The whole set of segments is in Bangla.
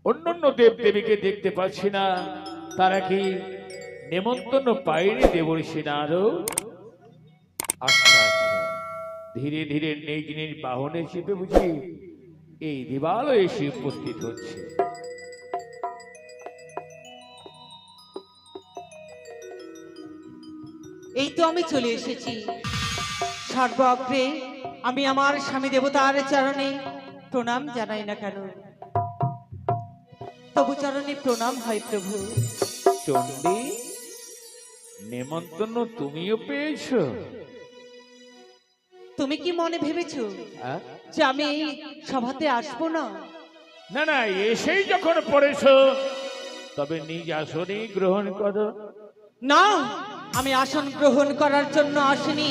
অন্যান্য দেব দেবীকে দেখতে পাচ্ছি না, তারা কি নেমন্তন্ন পায়নি দেবর্ষি নারদ? আচ্ছা আচ্ছা, ধীরে ধীরে নিজ নিজ বাহনে চেপে বুঝি এই দেবালয়ে এসে উপস্থিত হচ্ছে। এই তো আমি চলে এসেছি। সর্ব অগ্রে আমি আমার স্বামী দেবতার চরণে প্রণাম জানাই না কেন, তবু চরণে প্রণাম হয় প্রভু। চণ্ডী, নেমন্তন্ন তুমিও পেয়েছো? তুমি কি মনে ভেবেছো আহ? যে আমি এই সভাতে আসবো না? না না, এসেই যখন পড়েছো তবে নিজ আসনেই গ্রহণ করো। না, আমি আসন গ্রহণ করার জন্য আসিনি।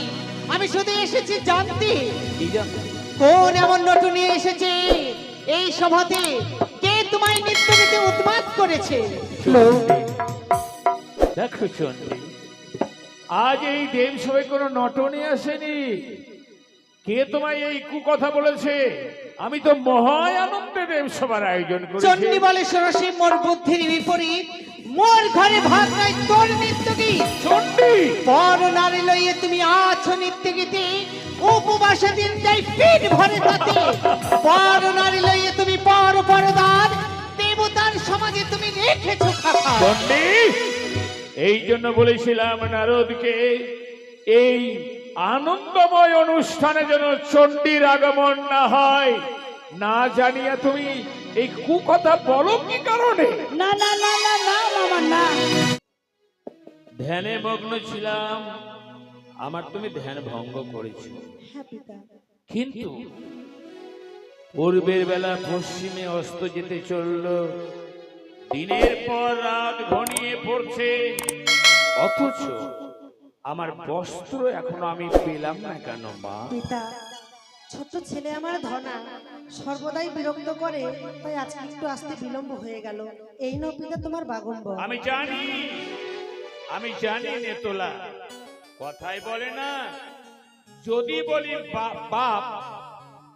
আমি শুধু এসেছি জানতে কি জানো? কোন এমন নটুনি এসেছে এই সভাতে, কে তোমায় নৃত্য দিতে উন্মাদ করেছে। দেখো চণ্ডী, আজ এই দেব সভায় কোনো নটনে আসেনি। কে তোমায় এই কুকথা বলেছে? আমি তো মহা আনন্দে দেব সভার আয়োজন করেছি। চণ্ডী বলে সরসী, মোর বুদ্ধির বিপরীত, মোর ঘরে ভাগ নাই তোর নৃত্য গীত। চণ্ডী, পর নারী লইয়ে তুমি আছো নৃত্য গীতে, উপবাসে দিন যাই পেট ভরে তাতে। পর নারী লইয়ে তুমি পর পরদান, দেবতার সমাজে তুমি রেখেছো খাতা। চণ্ডী, এই জন্য বলেছিলাম নারদকে এই আনন্দময় অনুষ্ঠানে যেন চণ্ডীর আগমন না হয়। না জানিয়া তুমি এই কুকথা বলো কি কারণে? না না না না না মামা না। ধ্যানে মগ্ন ছিলাম, আমার তুমি ধ্যান ভঙ্গ করেছো। হ্যাঁ পিতা। কিন্তু পূর্বের বেলা পশ্চিমে অস্ত যেতে চলল, দিনের পর রাত ঘনিয়ে পড়ছে, অথচ আমার বস্ত্র এখনো আমি পেলাম না কেন মা? পিতা, ছোট ছেলে আমার ধনা সর্বদাই বিরক্ত করে, তাই আজকে একটু আসতে বিলম্ব হয়ে গেল। এই নাও পিতা তোমার বাগম্বর। আমি জানি নেতলা, কথাই বলে না, যদি বলি বাপ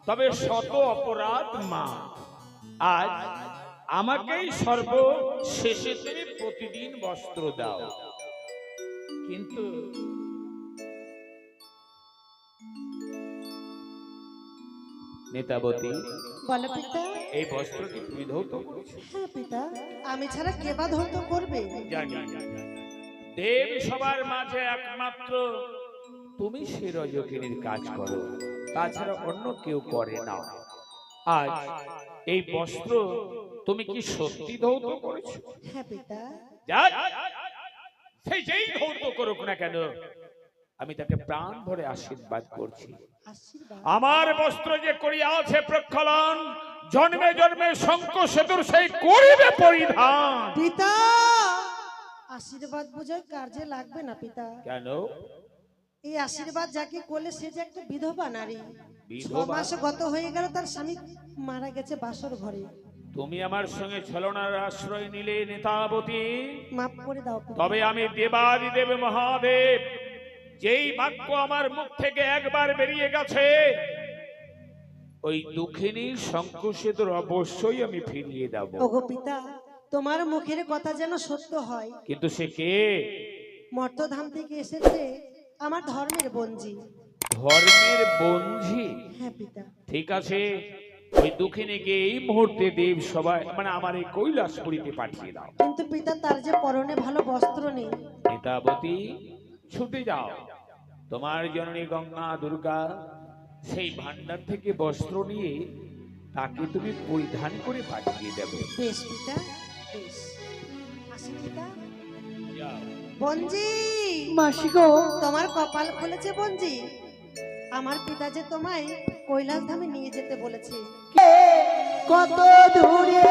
তবে শত অপরাধ মা। আজ আমাকেই সর্বশেষে তুমি প্রতিদিন বস্ত্র দাও, কিন্তু নেতাবতী, বলো পিতা। এই বস্ত্র কি তুমি ধৌত করেছো? হ্যাঁ পিতা, আমি ছাড়া কে বা ধৌত করবে? জানি, দেব সবার মাঝে একমাত্র তুমি সে রজকিনীর কাজ করো, তাছাড়া অন্য কেউ করে না। আজ এই বস্ত্র তুমি কি সত্যি ধৌত করেছো? হ্যাঁ পিতা। যাক, সে যেই ধৌত করুক না কেন, আমি তাকে প্রাণ ভরে আশীর্বাদ করছি। আশীর্বাদ? আমার বস্ত্র যে করিয়া আছে প্রক্ষালন, জন্মে জন্মে শঙ্খ সেতুর সেই করিবে পরিধান। পিতা, আশীর্বাদ বোঝায় কার্যে লাগবে না পিতা। কেন? এই আশীর্বাদ যাকে করলে সে যে একটা বিধবা নারী। বিধবা? 6 মাস গত হয়ে গেল, তার স্বামী মারা গেছে বাসর ঘরে। তুমি আমার সঙ্গে ছলনার আশ্রয় নিলে নেতাবতী, মাফ করে দাও পিতা। তবে আমি দেবাদিদেব মহাদেব, যেই বাক্য আমার মুখ থেকে একবার বেরিয়ে গেছে, ওই দুঃখিনী শঙ্খ সেতুর অবশ্যই আমি ফিরিয়ে দেব। ওগো পিতা, তোমার মুখের কথা যেন সত্য হয়। কিন্তু সে কে? মর্তধাম থেকে এসেছে আমার ধর্মের বঞ্জি। ধর্মের বঞ্জি? হ্যাঁ পিতা। ঠিক আছে, ওই দুঃখিনীকে এই মুহূর্তে দেব সবাই মানে আমার এই কৈলাসপুরীতে পাঠিয়ে দাও। কিন্তু পিতা, তার যে পরনে ভালো বস্ত্র নেই। নেতাবতী, ছুটে যাও, তোমার জননী গঙ্গা দুর্গা সেই ভান্ডার থেকে বস্ত্র নিয়ে তাকে তুমি পরিধান করে পাঠিয়ে দেবে। বেশ পিতা, বেশ। আসি পিতা। যাও। বঞ্জি, মাসি গো, তোমার কপাল খুলেছে বঞ্জি। আমার পিতা যে তোমায় কৈলাস ধামে নিয়ে যেতে বলেছে। কত দূরে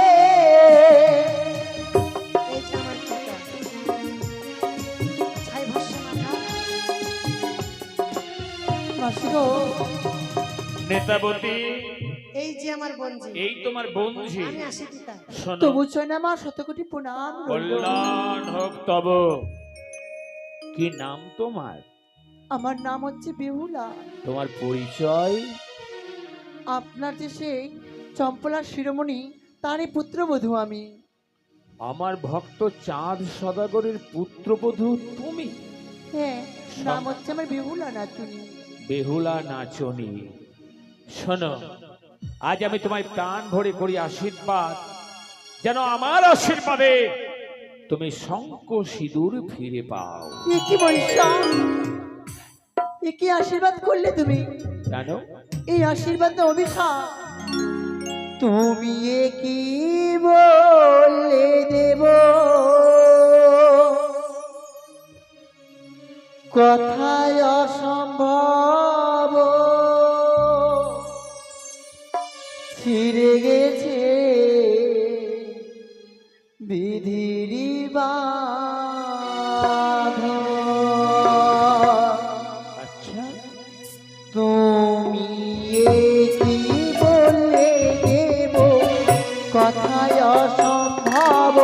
এই যে আমার পিতা, ছাই ভস্য মাথা। মাসি গো, নেতাবতী, এই যে আমার বঞ্জি। এই তোমার বন্ধু। আমি আসি পিতা। শোনো, তবু চয়না মা শতকোটি প্রণাম রইলো। কল্যাণ হোক তব। কি নাম তোমার? আমার নাম হচ্ছে বেহুলা। তোমার পরিচয়? আপনার যে সেই চম্পলার শিরোমণি তারই পুত্রবধূ আমি। আমার ভক্ত চাঁদ সদাগরের পুত্রবধূ তুমি? হ্যাঁ, নাম হচ্ছে আমার বেহুলা নাচুনি। বেহুলা নাচনি। শোনো, আজ আমি তোমায় প্রাণ ভরে করি আশীর্বাদ, যেন আমার আশীর্বাদে তুমি শঙ্খ সিঁদুর ফিরে পাও। এ কি বলিস? এ কি আশীর্বাদ করলে তুমি? জানো, এই আশীর্বাদ না অভিশাপ। তুমি এ কি বললে দেব, কথায় অসম্ভব ছিঁড়ে গেছে বিধির বাঁধন। আচ্ছা, তুমি এ কি বললে দেব, কথায় অসম্ভব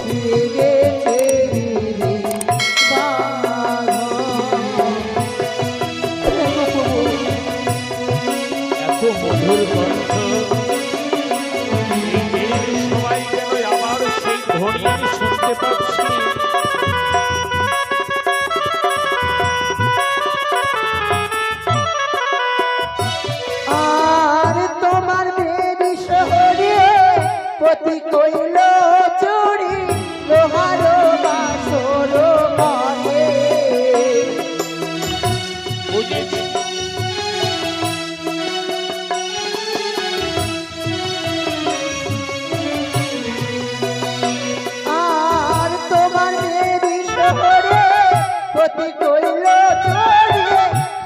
ছিঁড়ে গেছে বিধির বাঁধন। এত মধুর কণ্ঠ, এই দিনের সবাই যেন আমার সেই ধ্বনি আমি শুনতে পাচ্ছি। আর তোমার বেবি শহরে পতি কইল চুরি, লোহার বাসর ঘরে। বুঝেছি, আর তোমার বেবি শহরে পতি কইল চুরি,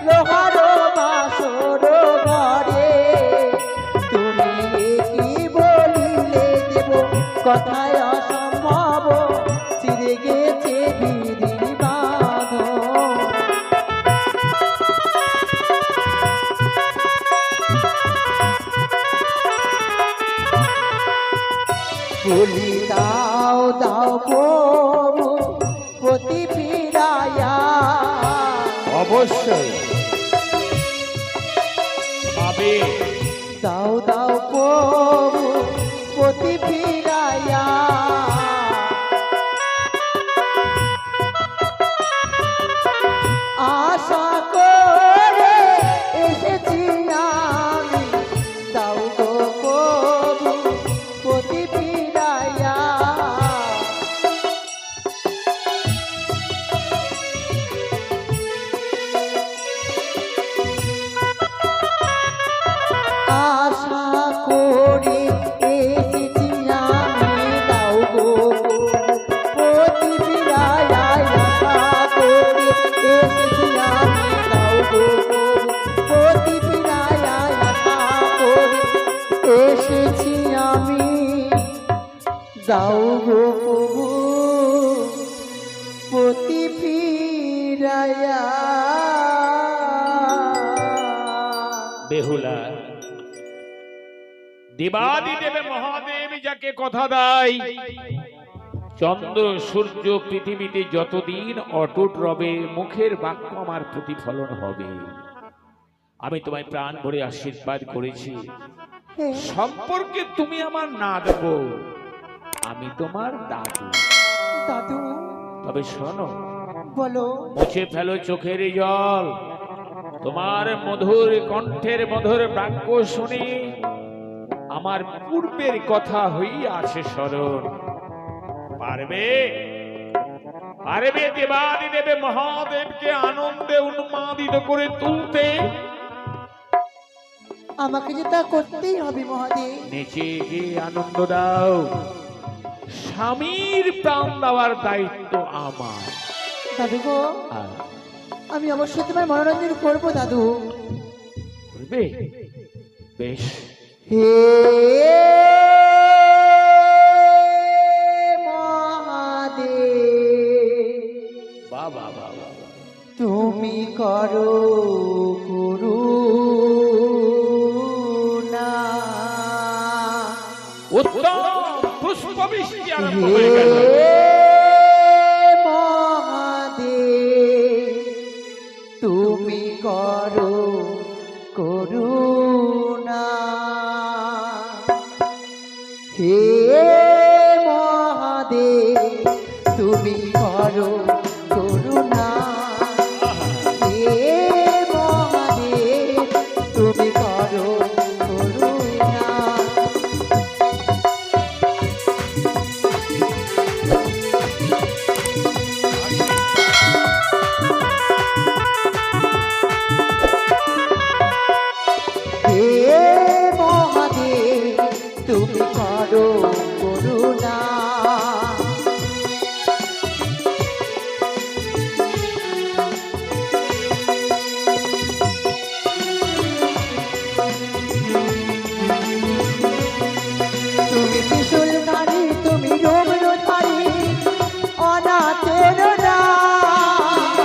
লোহার বাসর ঘরে। তুমি এ কি বলিলে দেব, কথায় অসম্ভব ছিঁড়ে গেছে বিধির বাঁধন। বলি দাও দাও প্রভু পতি ফিরাইয়া, অবশ্যই পাবে। দাও দাও প্রভু পতি ফিরাইয়া। আশা করে এসেছি আমি, দাও গো প্রভু পতি ফিরাইয়া। আশা করে এসেছি আমি, দাও গো পতি ফিরাইয়া। আশা করে এসেছি আমি, দাও গো পতি ফিরাইয়া। আশা করে এসেছি আমি, দাও গো প্রভু পতি ফিরাইয়া। বেহুলা, দেবাদিদেবে মহাদেব যাকে কথা দেয়, চন্দ্র সূর্য পৃথিবীতে যতদিন অটুট রবে, মুখের বাক্য আমার প্রতিফলন হবে। আমি তোমায় প্রাণ ভরে আশীর্বাদ করেছি, হ্যাঁ, সম্পর্কে তুমি আমার না দেবো, আমি তোমার দাদু। দাদু তবে শোনো, বলো। মুছে ফেলো চোখের জল, তোমার মধুর কণ্ঠের মধুর বাক্য শুনে আমার পূর্বের কথা হইয়াছে স্মরণ। পারবে পারবে দেবাদিদেবে মহাদেবকে আনন্দে উন্মাদিত করে তুলতে? আমাকে যে তা করতেই হবে মহাদেব। নেচে গিয়ে আনন্দ দাও, স্বামীর প্রাণ দেওয়ার দায়িত্ব আমার। দাদু গো, আর আমি অবশ্যই তোমার মনোরঞ্জন করবো দাদু। করবে? বেশ, হে মহাদেব, বাবা বাবা, তুমি করো করুণা। উত্তম পুষ্পবৃষ্টি আরম্ভ হয়ে গেল। মহাদেব, তুমি করো করুণা। মহাদেব তুমি করো করুণা, হে মহাদেব তুমি করো করুণা। হে মহাদেব তুমি করো করুণা, তুমি ত্রিশূলধারী তুমি রৌদ্রধারী অনাথের নাথ।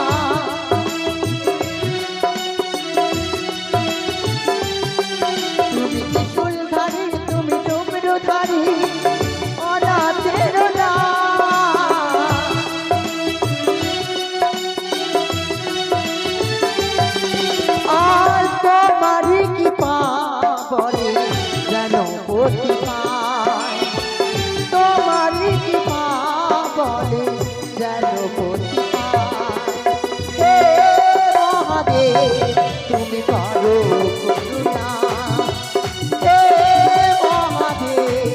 তুমি ত্রিশূলধারী তুমি রৌদ্রধারী অনাথের নাথ। আর তোমারই কৃপা বলে যেন গতি পায়, তোমারই কৃপা বলে যেন গতি পায়। হে মহাদেব তুমি করো করুণা, হে মহাদেব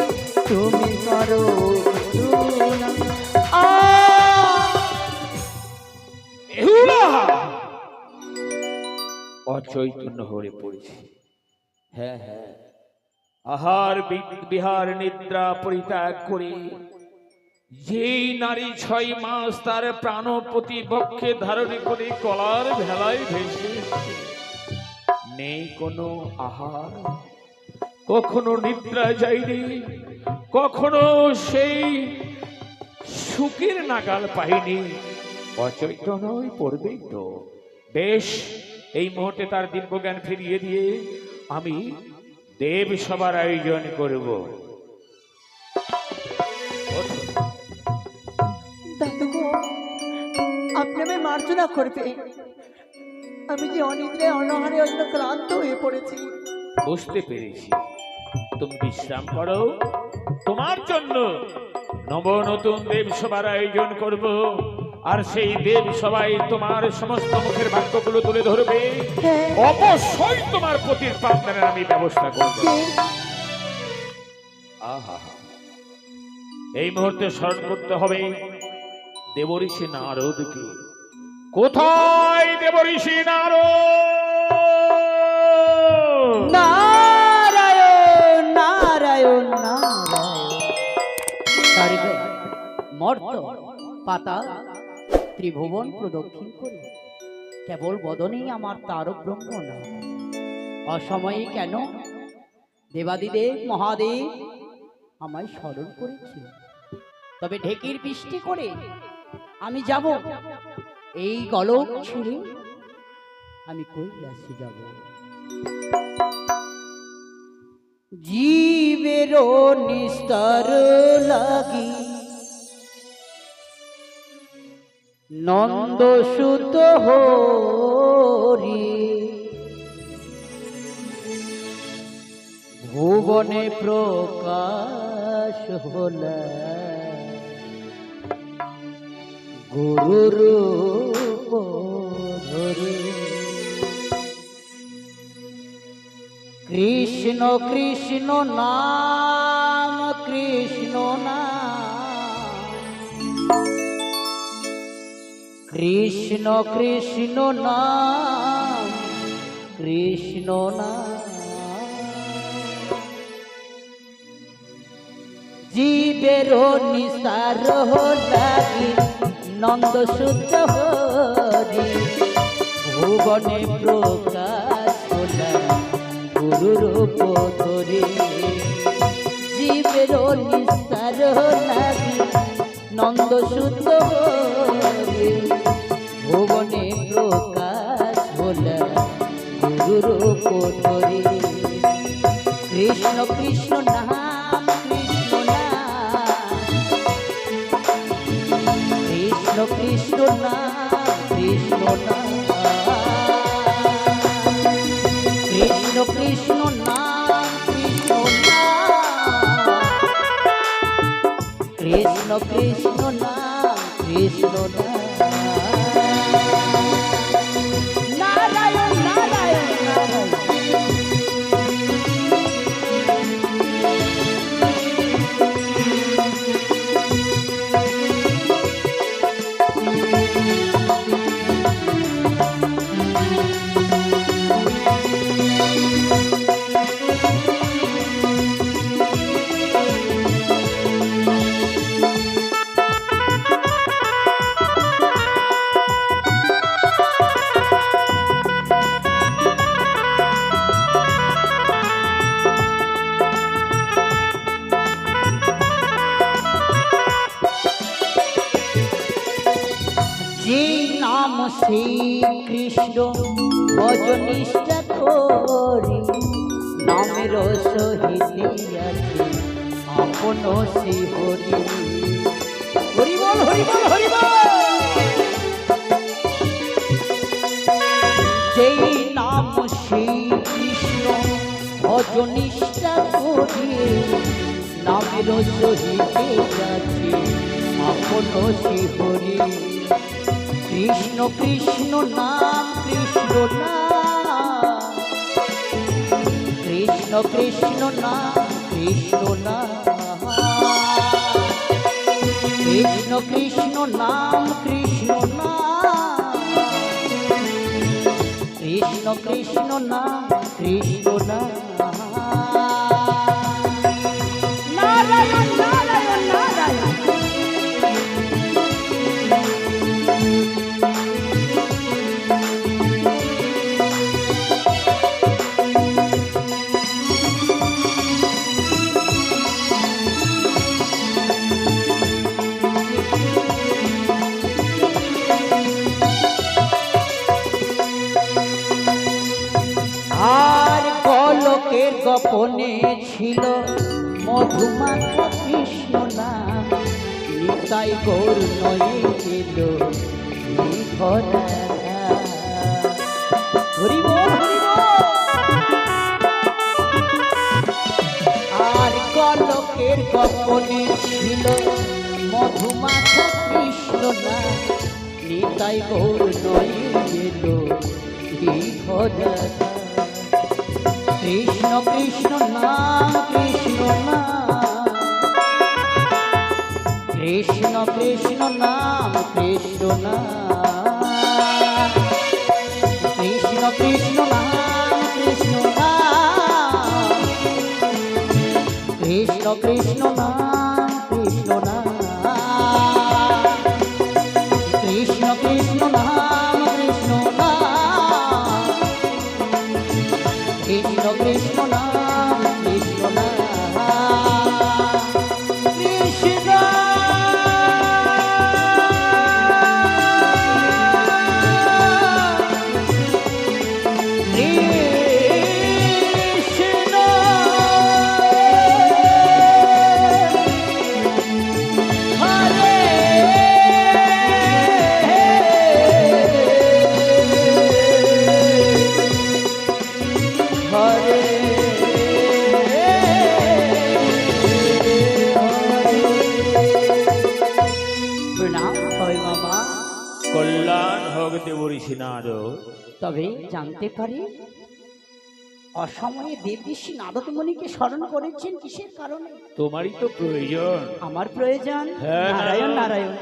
তুমি করো করুণা। এহুলা অচৈতন্য হয়ে পড়েছে। হ্যাঁ হ্যাঁ, আহার বিহার নিদ্রা পরিত্যাগ করে যেই নারী 6 মাস তার প্রাণ প্রতিপক্ষে ধারণ করে কলার ভেলায় ভেসে এসেছে, নেই কোনো আহার, কখনো নিদ্রা যায়নি, কখনো সেই সুখের নাগাল পাইনি, অচৈতন্যই পড়বেই তো। বেশ, এই মুহূর্তে তার দিব্যজ্ঞান ফিরিয়ে দিয়ে আমি দেব সভার আয়োজন করব। দাদু গো, আপনি আমায় মার্জনা করবে, আমি যে অনিদ্রায় অনাহারে অন্য ক্লান্ত হয়ে পড়েছি। বুঝতে পেরেছি, তুমি বিশ্রাম করো। তোমার জন্য নব নতুন দেব সভার আয়োজন করব, আর সেই দেব সবাই তোমার সমস্ত মুখের বাক্যগুলো তুলে ধরবে। হ্যাঁ। অবশ্যই তোমার পতির প্রাণদানের আমি ব্যবস্থা করব। আহা, এই মুহূর্তে স্মরণ করতে হবে দেবঋষি নারদকে। কোথায় দেবঋষি নারদ? নারায়ণ নারায়ণ নারায়ণ। স্বর্গ মর্ত পাতাল ত্রিভুবন প্রদক্ষিণ করি, কেবল বদনেই আমার তারক ব্রহ্ম না। অসময়ে কেন দেবাদিদেব মহাদেব আমায় স্মরণ করেছিল, তবে ঢেকির বৃষ্টি করে আমি যাব, এই গলক ছেড়ে আমি কৈলাসে যাব। জীবের নিস্তার লাগি নন্দ সুত হরি, ভুবনে প্রকাশ হলা গুরুর রূপ ধরি। কৃষ্ণ কৃষ্ণ নাম কৃষ্ণ নাম, কৃষ্ণ কৃষ্ণ নাম কৃষ্ণ নাম। জীবের নিস্তার লাগি নন্দ শুদ্ধ হরি, ভুবনে প্রকাশ হলা গুরু রূপ ধরি। জীবের নিস্তার লাগি নন্দ শুদ্ধ হরি, ভুবনে প্রকাশ হলা গুরু রূপ ধরি। কৃষ্ণ কৃষ্ণ নাম কৃষ্ণ নাম, কৃষ্ণ কৃষ্ণ নাম কৃষ্ণ নাম, কৃষ্ণ কৃষ্ণ নাম কৃষ্ণ নাম। কৃষ্ণ কৃষ্ণ নাম কৃষ্ণ নারায়ণ নারায়ণ নারায়ণ। যে নাম শ্রী কৃষ্ণ ভজনিষ্ঠা করি নামের সহিত আছে আপন শ্রী হরি। হরি বল হরি বল হরি বল। যেই নাম শ্রী কৃষ্ণ ভজনিষ্ঠা করি নামের সহিত আছে আপন শ্রী হরি। কৃষ্ণ কৃষ্ণ নাম কৃষ্ণ নাম কৃষ্ণ কৃষ্ণ নাম কৃষ্ণ নাম কৃষ্ণ কৃষ্ণ নাম কৃষ্ণ নাম কৃষ্ণ কৃষ্ণ নাম কৃষ্ণ নাম। নারায়ণ নারায়ণ নারায়ণ। আর গোলকের গোপনে ছিল মধুমাখা কৃষ্ণ নাম নিতাই গৌর নয়ে ছিল ভরা। হরি বল হরি বল। আর গোলকের গোপনে ছিল মধুমাখা কৃষ্ণ নাম নিতাই গৌর নয়ে ছিল ভরা। কৃষ্ণ কৃষ্ণ নাম কৃষ্ণ নাম কৃষ্ণ কৃষ্ণ নাম কৃষ্ণ নাম কৃষ্ণ কৃষ্ণ নাম কৃষ্ণ নাম কৃষ্ণ কৃষ্ণ নাম কৃষ্ণ নাম কৃষ্ণ কৃষ্ণ নাম কৃষ্ণ নাম কৃষ্ণ কৃষ্ণ নাম কৃষ্ণ নাম কৃষ্ণ। কল্যাণ হোক দেবঋষি নারদ। তবে জানতে পারি অসময়ে দেবঋষি নারদ মুনিকে স্মরণ করেছেন কিসের কারণে? তোমারই তো প্রয়োজন। আমার প্রয়োজন? হ্যাঁ, নারায়ণ নারায়ণ।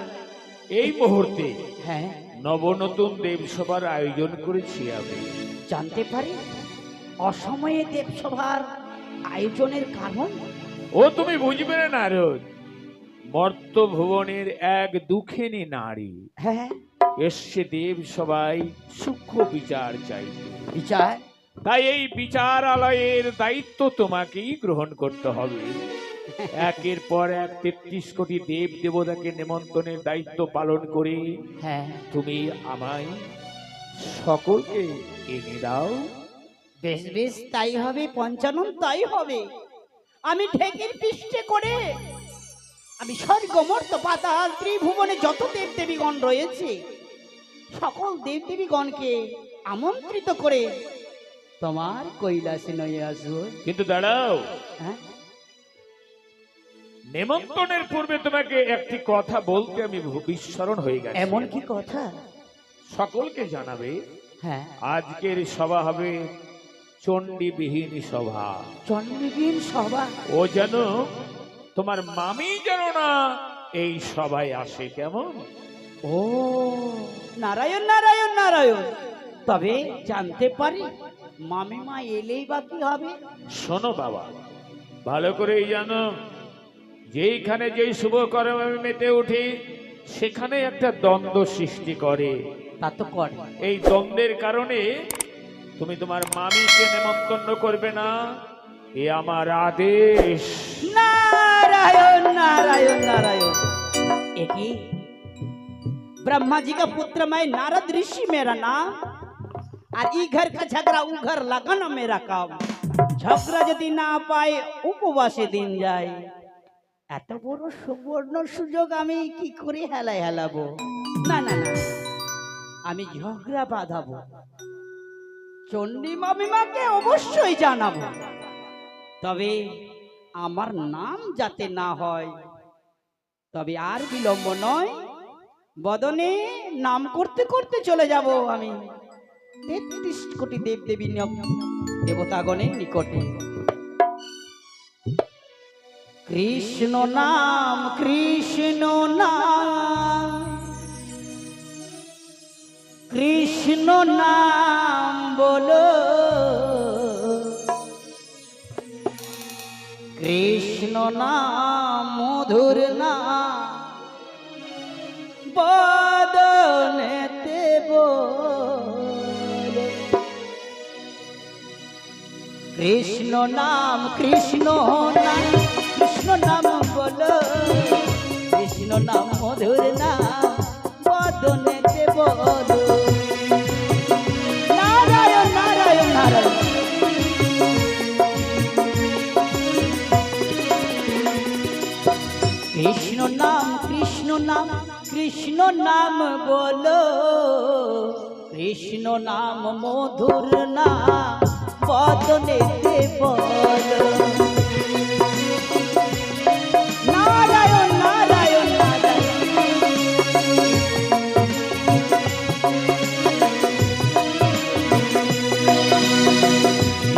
এই মুহূর্তে হ্যাঁ, নবনতুন দেবসভার আয়োজন করেছি আমি। জানতে পারি অসময়ে দেবসভার আয়োজনের কারণ? ও তুমি বুঝবে না নারদ, মর্ত ভুবনের এক দুঃখিনী নারী হ্যাঁ, এসছে দেব সবাই সূক্ষ্ম বিচার চাইতে। বিচার? তাই এই বিচারালয়ের দায়িত্ব তোমাকেই গ্রহণ করতে হবে। একের পর এক ৩৩ কোটি দেব দেবতাকে নিমন্ত্রণের দায়িত্ব পালন করে হ্যাঁ, তুমি আমায় সকলকে এনে দাও। বেশ বেশ, তাই হবে পঞ্চানন, তাই হবে। আমি ঢেকির পৃষ্ঠে করে আমি স্বর্গ মর্ত পাতাল ত্রিভুবনে যত দেব দেবীগণ রয়েছে সকল দেব দেবীগণকে আমন্ত্রিত করে তোমার কৈলাসে নিয়ে আসবো। কিন্তু দাঁড়াও, হ্যাঁ, নেমন্তনের পূর্বে তোমাকে একটি কথা বলতে আমি বিস্মরণ হয়ে গেছি। এমন কি কথা? সকলকে জানাবে হ্যাঁ। আজকের সভা হবে চণ্ডীবিহীন সভা। চণ্ডীবিহীন সভা? ও যেন তোমার মামি যেন না এই সভায় আসে, কেমন? ও নারায়ণ নারায়ণ নারায়ণ। তবে জানতে পারি মামিমা এলেই বা কি হবে? শোনো বাবা, ভালো করেই জানো, যেইখানে যেই শুভ কর্মে আমি মেতে উঠি সেখানে একটা দ্বন্দ্ব সৃষ্টি করে। তা তো করে। এই দ্বন্দ্বের কারণে তুমি তোমার মামিকে নেমন্তন্ন করবে না, এ আমার আদেশ। नारायण नारायण नारायण। एक ही ब्रह्मा जी का पुत्र मैं नारद ऋषि मेरा नाम, और ई घर का झगड़ा उ घर लगाना मेरा काम। झगड़ा यदि ना पाए उपवासे दिन जाए। এত বড় সুবর্ণ সুযোগ আমি কি করে হেলায় হেলাবো? না না না, আমি ঝগড়া বাঁধাবো, চণ্ডী মামিমাকে অবশ্যই জানাবো। তবে আমার নাম যাতে না হয়, তবে আর বিলম্ব নয়, বদনে নাম করতে করতে চলে যাব আমি ৩৩ কোটি দেবদেবী দেবতাগণের নিকটে। কৃষ্ণ নাম কৃষ্ণ নাম কৃষ্ণ নাম বলো, কৃষ্ণ নাম মধুর নাম বদনেতে বলো। কৃষ্ণ নাম কৃষ্ণ নাম কৃষ্ণ নাম বলো, কৃষ্ণ নাম মধুর নাম বদনেতে বলো। নারায়ণ নারায়ণ নারায়ণ। কৃষ্ণ নাম কৃষ্ণ নাম কৃষ্ণ নাম বলো, কৃষ্ণ নাম মধুর নাম বদনেতে বলো। নারায়ণ নারায়ণ নারায়ণ।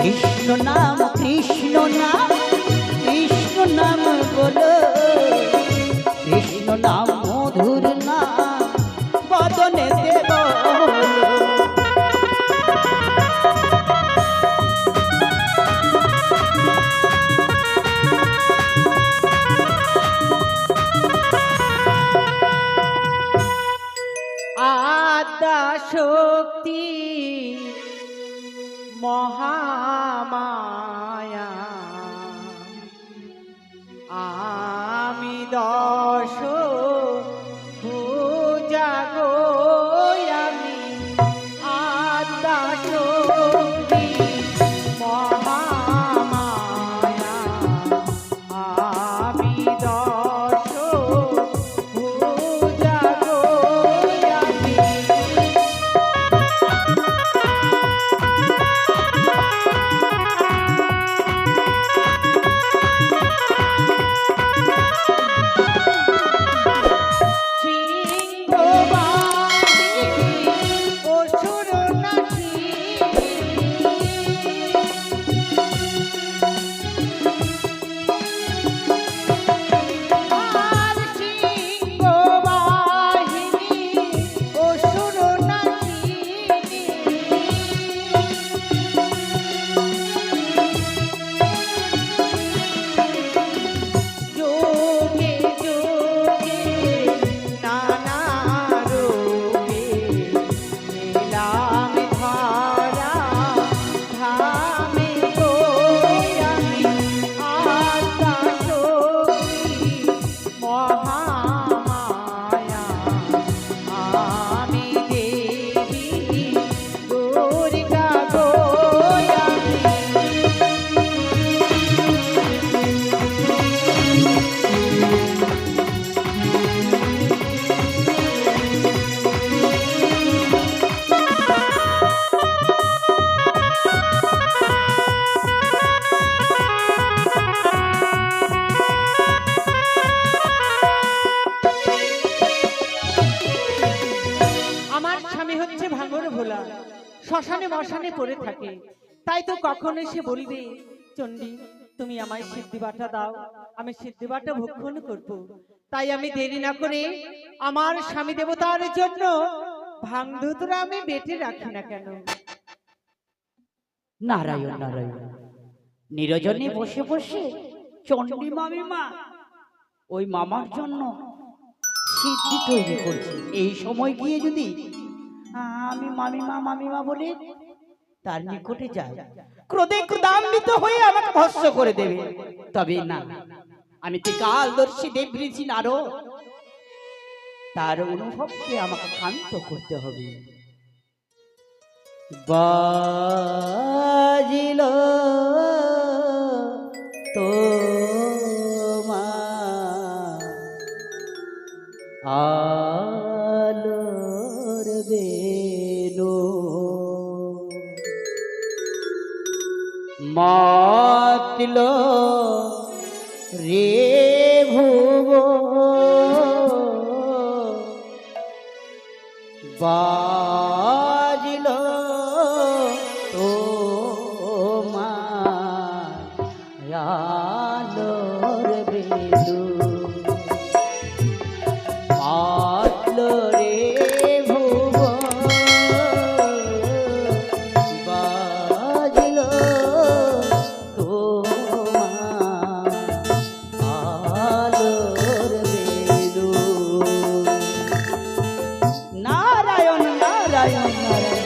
কৃষ্ণ নাম কৃষ্ণ নাম কৃষ্ণ নাম বলো, কৃষ্ণ নাম মধুর নাম বদনেতে বলো। আদ্যা শক্তি মহামায়া, আমি দশ পূজা গো আমি আদ্যা শক্তি মহামায়া, আমি দশ পূজা গো আমি। শ্মশানে মশানে পড়ে থাকে। তাই তো কখন এসে বলবে, চণ্ডী তুমি আমায় সিদ্ধি বাটা দাও, আমি সিদ্ধি বাটা ভক্ষণ করব। তাই আমি দেরি না করে আমার স্বামী দেবতার জন্য ভাঙধুতরা আমি বেটে রাখি না কেন? নারায়ণ নারায়ণ, নিরজনে বসে বসে চণ্ডী মামিমা ওই মামার জন্য সিদ্ধি তৈরি করছে। এই সময় গিয়ে যদি আমি মামিমা মামিমা বলে তার নিকটে যাই, ক্রোধে ক্রোধান্বিত হয়ে আমাকে ভস্ম করে দেবে। তবে না, আমি ত্রিকালদর্শী দেবঋষি নারদ, তার অনুভবকে আমাকে ক্ষান্ত করতে হবে। বাজিল তোমার আলোর বেণু, মাতল রে ভুব, বাজিল তোমার আলোর বেণু, মাতল রে ভুব, বাজিল তোমার আলোর বেণু। নারায়ণ নারায়ণ নারায়ণ।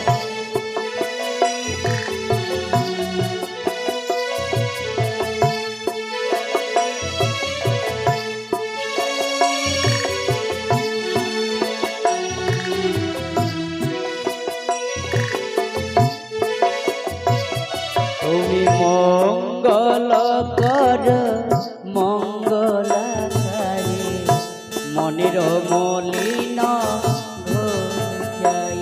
তুমি মঙ্গল কর মঙ্গলকারী, মনের মলিন ঘোচাই।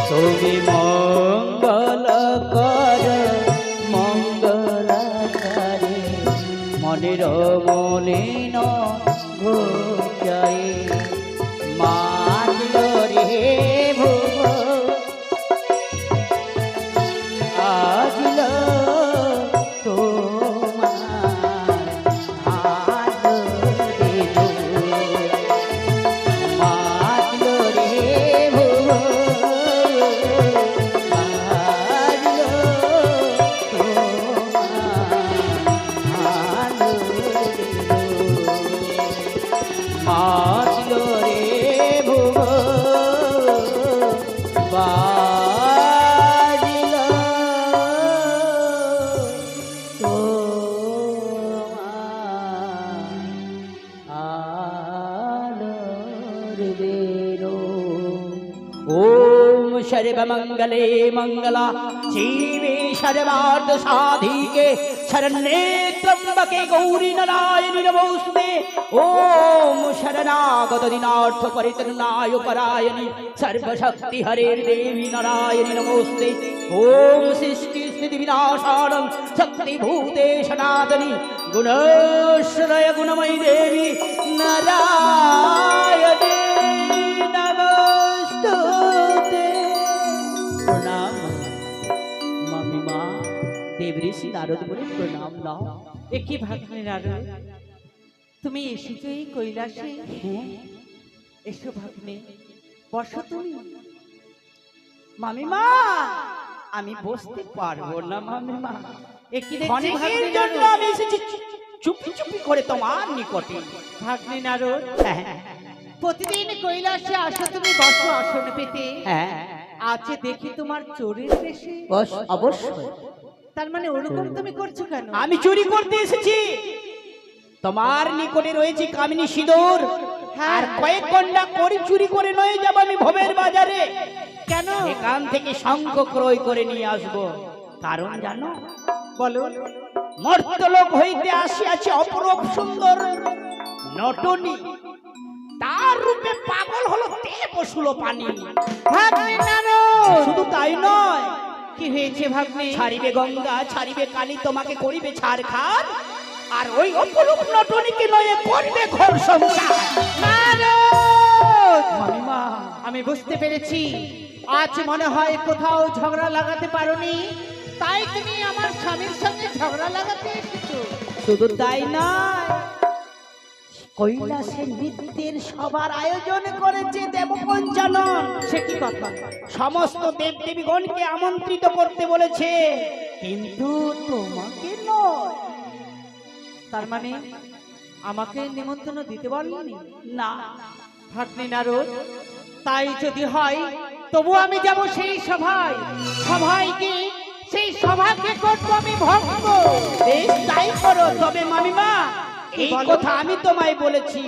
তুমি মঙ্গল কর মঙ্গলকারী, মনের মলিন ঘোচাই। মাতল রে ভুব, আজিল তোমার আলোর বেণু, মাতল রে ভুব, আজিল তোমার আলোর বেণু, মাতল রে ভুব, বাজিল তোমার আলোর বেণু। ওম সর্বমঙ্গলে মঙ্গলা শিবে সর্বার্থ সাধিকে শরণ্যে ত্র্যম্বকে গৌরী নারায়ণী নমোস্তুতে। ওম শরণাগত দীনার্থ পরিত্রাণায় পরায়ণী সর্বশক্তি হরের দেবী নারায়ণী নমোস্তুতে। ওম সৃষ্টি স্থিতি বিনাশানং শক্তিভূতে সনাতনী গুণশ্রয় গুণময়ী দেবী নারায়ণী নমস্তুতে। প্রণাম মামিমা, দেবঋষি নারদ বলে প্রণাম নাও। একই ভাগ্নে নারদ, তুমি এসেছো এই কৈলাসে? হ্যাঁ এসো ভাগ্নে, বসো তুমি। মামিমা, আমি বসতে পারবো না মামিমা। একই দেখছি অনেকের ভাগ্নে জন্য নারদ। আমি এসেছি চুপি চুপি করে তোমার নিকটে। ভাগ্নে নারদ, হ্যাঁ প্রতিদিন কৈলাসে আসো তুমি, বসো আসন পেতে। হ্যাঁ, আছে দেখি তোমার চোরের বেশে। বস অবশ্যই। তার মানে ওরকম তুমি করছো কেন? আমি চুরি করতে এসেছি। তোমার নিকটে রয়েছে কামিনী সিঁদুর, আর কয়েক ঘন্টা করে চুরি করে নয় যাব আমি ভবের বাজারে। কেন? এখান থেকে শঙ্খ ক্রয় করে নিয়ে আসবো। কারণ জানো? বলো। মর্তলোক হইতে আসিয়াছে অপরূপ সুন্দর নটনী, তার রূপে পাগল হলো দেব বসুলো পানি। ভাগ্নে নারদ, শুধু তাই নয়, কি হয়েছে ভাগ্নে? ছাড়িবে গঙ্গা ছাড়িবে কালী তোমাকে করিবে ছাড়খার আর ওই অপরূপ নটনীকে লয়ে করবে ঘর সংসার। নারদ! মামিমা আমি বুঝতে পেরেছি আজ মনে হয় কোথাও ঝগড়া লাগাতে পারোনি, তাই তুমি আমার স্বামীর সঙ্গে ঝগড়া লাগাতে এসেছো। শুধু তাই নয়, কৈলাসে নৃত্যের সবার আয়োজন করেছে দেবপঞ্চানন। সে কি কথা? সমস্ত দেবদেবীগণকে আমন্ত্রিত করতে বলেছে, কিন্তু তোমাকে নয়। তার মানে আমাকে নিমন্ত্রণ দিতে বলনি? না, ভাগ্নে নারদ, তাই যদি হয় তবু আমি যাব সেই সভায়। সভায় কি সেই সভাকে করবো আমি ভঙ্গ। বেশ তাই করো। তবে মামিমা, এই বলো? কথা আমি তোমায় বলেছি,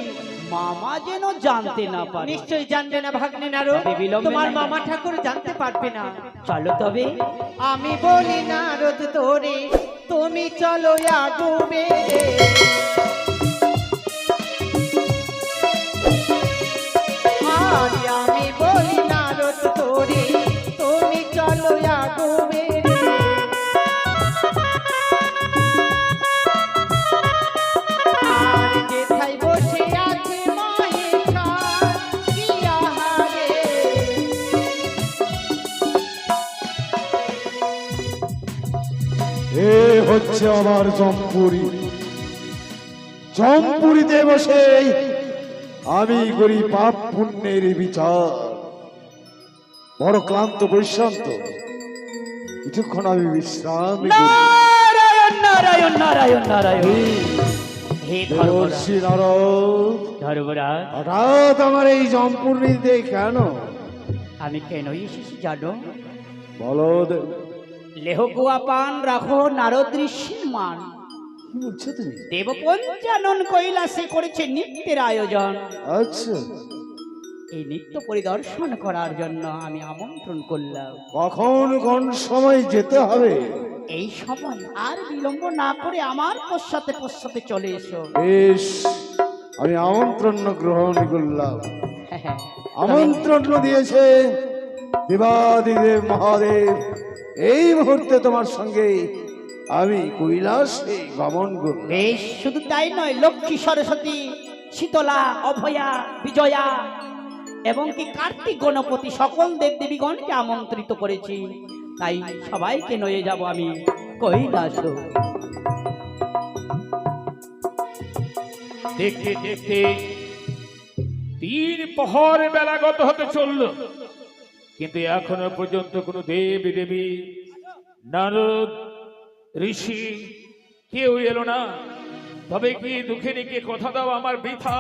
মামা যেন জানতে না পারে। নিশ্চয়ই জানবে না ভাগ্নে নারদ, তবে বিলম্বে তোমার নাই। মামা ঠাকুর জানতে পারবে না। চলো তবে। আমি বলি নারদ তোরে, তুমি চলো আগুবে। আর আমি বলি নারদ তোরে, তুমি চলো আগুবে। আর যেথায় বসে আছে মহেশা, কি আহারে। এ হচ্ছে আমার জম্পুরি। জম্পুরিতে বসে আমি করি পাপ পুণ্যের বিচার। বড় ক্লান্ত পরিশ্রান্ত, কিছুক্ষণ আমি বিশ্রাম করি। নারায়ণ নারায়ণ নারায়ণ নারায়ণ। হে দেবর্ষি নারদ, ধর্মরাজ, হঠাৎ আমার এই জম্পুরিতে কেন? আমি কেন এসেছি জানো? বলো দেব, লেহগুয়া পান রাখো নারদ ঋষির মান। কি বলছো তুমি? দেবপঞ্চানন কৈলাসে করেছে নৃত্যের আয়োজন। আচ্ছা, এই নৃত্য পরিদর্শন করার জন্য আমি আমন্ত্রণ করলাম। কখন কোন সময় যেতে হবে? এই সময় আর বিলম্ব না করে আমার পশ্চাতে পশ্চাতে চলে এসো। বেশ, আমি আমন্ত্রণ গ্রহণ করলাম। আমন্ত্রণ দিয়েছে দেবাদিদেব মহাদেব। এই মুহূর্তে তোমার সঙ্গে আমি কৈলাসে গমন করব। বেশ, শুধু তাই নয়, লক্ষ্মী সরস্বতী শীতলা অভয়া বিজয়া এবং কি কার্তিক গণপতি সকল দেবদেবীগণকে আমন্ত্রিত করেছি। তাই সবাইকে নিয়ে যাব আমি কৈলাস। দেখতে দেখতে 3 প্রহর বেলা গত হতে চলল, কিন্তু এখনো পর্যন্ত কোনো দেব দেবী নারদ ঋষি কেউ এলো না। তবে কি দুঃখিনীকে কথা দাও আমার বৃথা?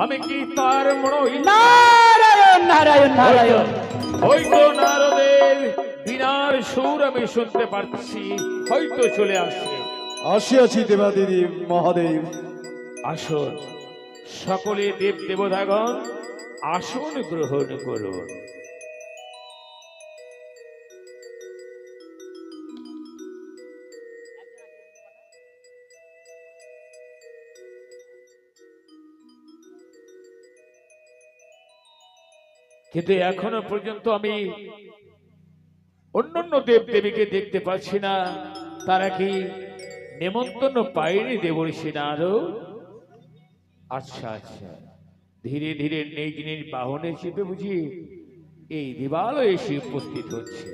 আমি কি তার মনে নারায়ণ নারায়ণ নারায়ণ। হয়তো নারদের বিনার সুর আমি শুনতে পাচ্ছি, হয়তো চলে আসছে। আসিয়াছি দেবাদিদি মহাদেব। আসুন সকলে দেব দেবতাগণ, আসন গ্রহণ করুন। কিন্তু এখনো পর্যন্ত আমি অন্যান্য দেব দেবীকে দেখতে পাচ্ছি না। তারা কি নেমন্তন্ন পায়নি দেবর্ষি নারদ? আচ্ছা আচ্ছা, ধীরে ধীরে নিজ নিজ বাহনে চেপে বুঝি এই দেবালয়ে এসে উপস্থিত হচ্ছে।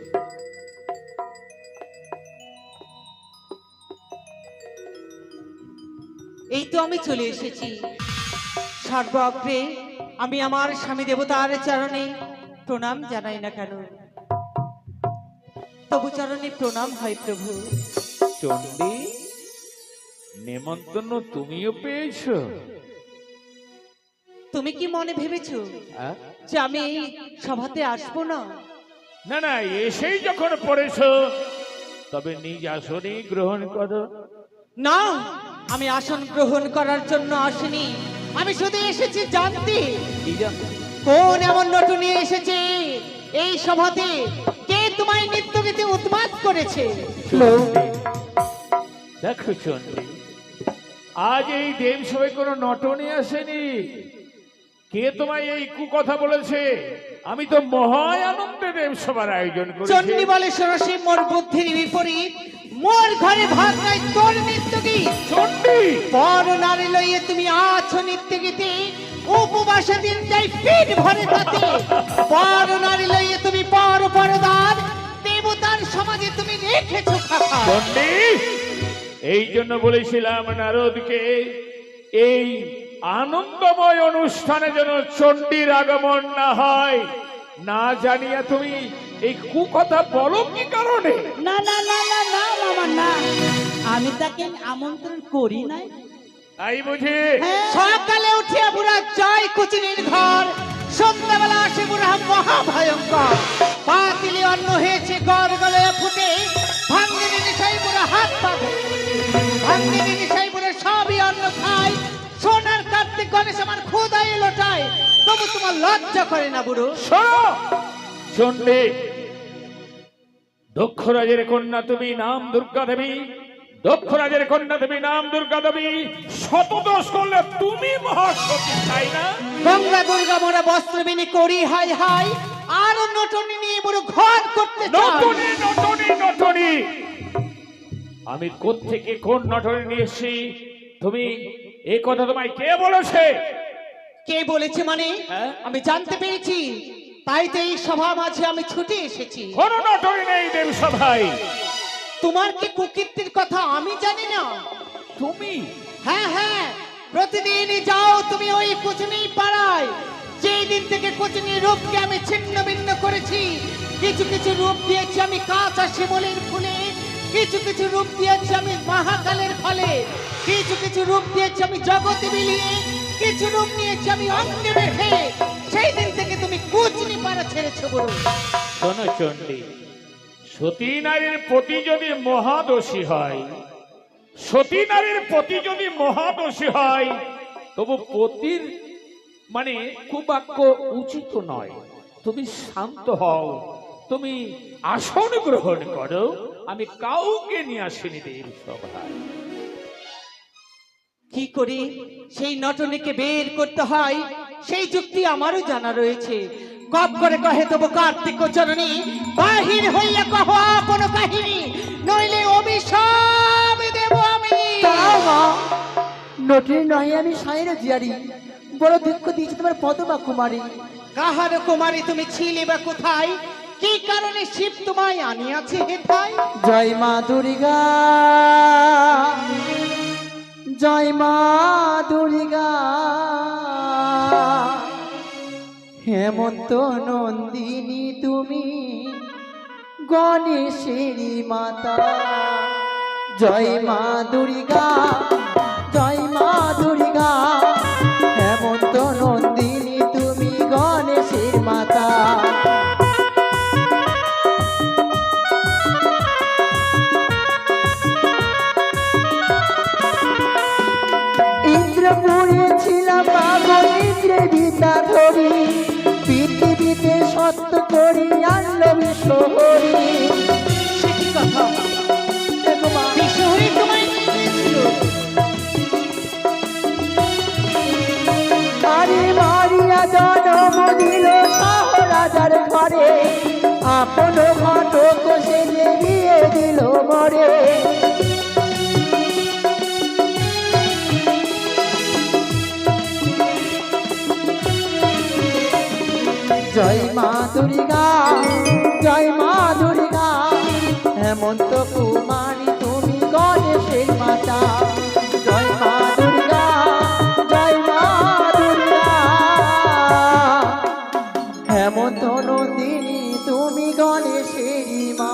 এই তো আমি চলে এসেছি। সর্ব অগ্রে আমি আমার স্বামী দেবতার চরণে প্রণাম জানাই না কেন, তবু চরণে প্রণাম হয় প্রভু। চণ্ডী, নেমন্তন্ন তুমিও পেয়েছো? তুমি কি মনে ভেবেছো আহ? যে আমি এই সভাতে আসবো না? না না, এসেই যখন পড়েছো তবে নিজ আসনেই গ্রহণ করো। না, আমি আসন গ্রহণ করার জন্য আসিনি। আমি শুধু এসেছি জানতে কোন এমন নটুনি এসেছে এই সভাতে, কে তোমায় নৃত্য গীতে উন্মাদ করেছে। দেখো চণ্ডী, আজ এই দেব সভায় কোনো নটনি আসেনি। কে তোমায় এই কুকথা বলেছে? আমি তো মহা আনন্দে দেবসভার আয়োজন চন্ডী করেছে? বলে সরসী মোর বুদ্ধির বিপরীত, মোর ঘরে ভাত নাই তোর নৃত্য গীত। চণ্ডী, পর নারী লইয়ে তুমি আছো নিত্য গীতে, উপবাসে দিন যাই পেট ভরে তাতে। পর নারী লইয়ে তুমি পর পরদান, দেবতার সমাজে তুমি রেখেছো খাখা। চণ্ডী, এই জন্য বলেছিলাম নারদকে এই আনন্দময় অনুষ্ঠানে যেন চণ্ডীর আগমন না হয়। না জানিয়া তুমি এই কুকথা বলো কি কারণে? না না না না না মামা না, আমি তাকে আমন্ত্রণ করি নাই। তাই বুঝি? সকালে উঠিয়া বুড়া জয় কুচিনির ঘর, সন্ধ্যাবেলা আসে বুড়া মহাভয়ঙ্কর। পাতিলি অন্ন হয়েছে গড় গলে ফুটে, ভাঙ্গিনি নিশাই বুড়া হাত পাবে, ভাঙ্গিনি নিশাই বুড়া সবই অন্ন খায়। সোনার কার্তিক গণেশ আমার খোদাই লোটায়, তবু তোমার লজ্জা করে না বুড়ো? শোনো চণ্ডী, দক্ষ রাজের কন্যা তুমি, নাম দুর্গা দেবী। দক্ষ রাজের কন্যা তুমি, নাম দুর্গা দেবী। শতদোষ করলে তুমি মহাসতী, তাই না? গঙ্গা দুর্গা মোরা বস্ত্র বিনি করি হাই হাই, আর নটনি নিয়ে বুড়ো ঘর করতে চায়। নটনি নটনি নটনি, আমি কোত্থেকে কোন নটনি নিয়ে এসেছি? তুমি এই কথা তোমায় কে বলেছে? কে বলেছে মানে? হ্যাঁ? আমি জানতে পেরেছি, তাই তো এই সভা মাঝে আমি ছুটে এসেছি। কোন নটনি নেই দেবসভায়। তোমার কি কুকীর্তির কথা আমি জানি না? তুমি? হ্যাঁ হ্যাঁ, প্রতিদিনই যাও তুমি ওই কুচনি পাড়ায়। যেই দিন থেকে কুচনির রূপকে আমি ছিন্ন ভিন্ন করেছি, কিছু কিছু রূপ দিয়েছি আমি কাঁচা শিমুলের ফুলে, কিছু কিছু রূপ দিয়েছি আমি মহাকালের ফলে, কিছু কিছু রূপ দিয়েছি আমি জগতে বিলিয়ে, কিছু রূপ নিয়েছি আমি অঙ্গে রেখে। সেই দিন থেকে তুমি কুচনি পাড়া ছেড়েছো বড়। শোনো চণ্ডী, সতী নারীর প্রতি যদি মহাদোষী হয়, সতী নারীর প্রতি যদি মহাদোষী হয়, তবু পতির মানে কুবাক্য উচিত নয়। তুমি শান্ত হও, তুমি আসন গ্রহণ করো। আমি কাউকে নিয়ে আসিনি দেবসভায়। কি করে সেই নটনীকে বের করতে হয় সেই যুক্তি আমারও জানা রয়েছে। কব করে কহে তবু কার্তিক জননী, বাহির হইয়া কহ আপন কাহিনী, নইলে অভিশাপ দেব আমি। নটির নয় আমি সাইরে জিয়ারি, বড় দুঃখ দিয়েছি তোমার পদমা কুমারী। কাহার কুমারী তুমি ছিলে বা কোথায়? কি কারণে শিব তোমায় আনিয়াছে হেথায়? জয় মা দুর্গা, জয় মা দুর্গা, হেমন্ত নন্দিনী তুমি গণেশেরই মাতা। জয় মা দুর্গা, জয় মা দুর্গা, হেমন্ত নন্দিনী তুমি গণেশের মাতা। ইন্দ্রপুরে ছিলাম বাবা ইন্দ্রে বিদ্যা ধরি, পৃথিবীতে সত্য করি আনলো বিশ্বহরি। সে কি কথা? দেখো মা, বিশ্বহরি তোমায় নিয়ে গিয়েছিল? মারি মারিয়া জন্ম দিল সহরাজার ঘরে, আপন ঘটক সেজে বিয়ে দিল মরে। জয় মা দুর্গা, জয় মা দুর্গা, হেমন্ত কুমারী তুমি গণেশের মাতা। জয় মা দুর্গা, জয় মা দুর্গা, হেমন্ত নন্দিনী তুমি গণেশেরই মা।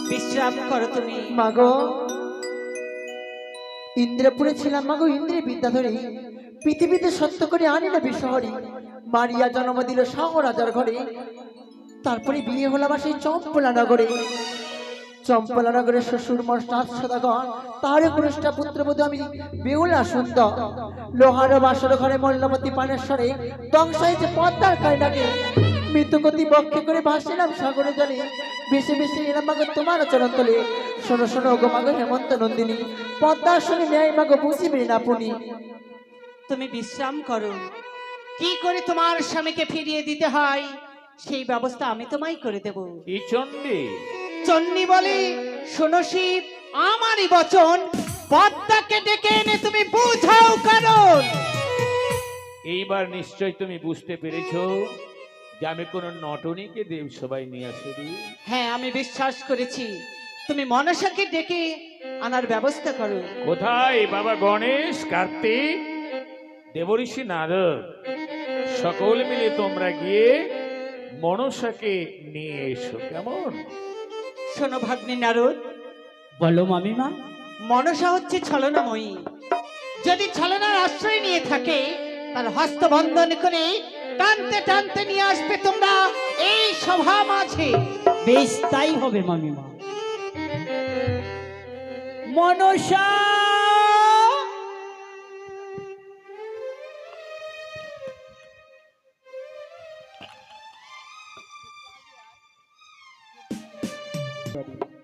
বিশ্রাম করো তুমি। মাগো, ইন্দ্রপুরে ছিলাম মাগো ইন্দ্রে বিদ্যাধরী, পৃথিবীতে সত্য করে আনিল বিশ্বহরি। মারিয়া জন্ম দিল রাজার ঘরে, তারপরে বিয়ে হলো আমার সেই চম্পলা নগরে। চম্পলা নগরে শ্বশুর মস্তাদ সদাগর, তার পুরুষটা পুত্রবধূ আমি বেহুলা সুন্দর। লোহার বাসর ঘরে মল্লবতী পানেশ্বরে দংশাইছে পদ্মার কায়নাকে। মৃত্যুগতি বক্ষে করে ভাসিলাম সাগরে জলে, বেশি বেশি এলাম মাগো তোমার চরণ তলে। শোনো শোনো গো মাগো হেমন্ত নন্দিনী, পদ্মার সঙ্গে ন্যায় মাগো বুঝিবেন আপনি। তুমি বিশ্রাম করো। কি করে তোমার স্বামীকে ফিরিয়ে দিতে হয় সেই ব্যবস্থা আমি তোমায় করে দেব। কি চণ্ডী? চন্ডী বলে, শোনো শিব, আমারই বচন, পদ্মাকে ডেকে এনে তুমি বুঝাও কারণ। এইবার নিশ্চয় তুমি বুঝতে পেরেছো যে আমি কোন নটনীকে দেব সবাই নিয়ে আসেনি। হ্যাঁ, আমি বিশ্বাস করেছি, তুমি মনসাকে ডেকে আনার ব্যবস্থা করো। কোথায় বাবা গণেশ, কার্তিক, দেবঋষি নারদ, সকল মিলে তোমরা গিয়ে মনসাকে নিয়ে এসো, কেমন? শোনো ভাগ্নি নারদ, বলো মামিমা। মনসা হচ্ছে ছলনাময়ী। যদি ছলনার আশ্রয় নিয়ে থাকে, তার হস্তবন্ধন করে টানতে টানতে নিয়ে আসবে তোমরা এই সভা মাঝে। বেশ, তাই হবে মামিমা। মনসা,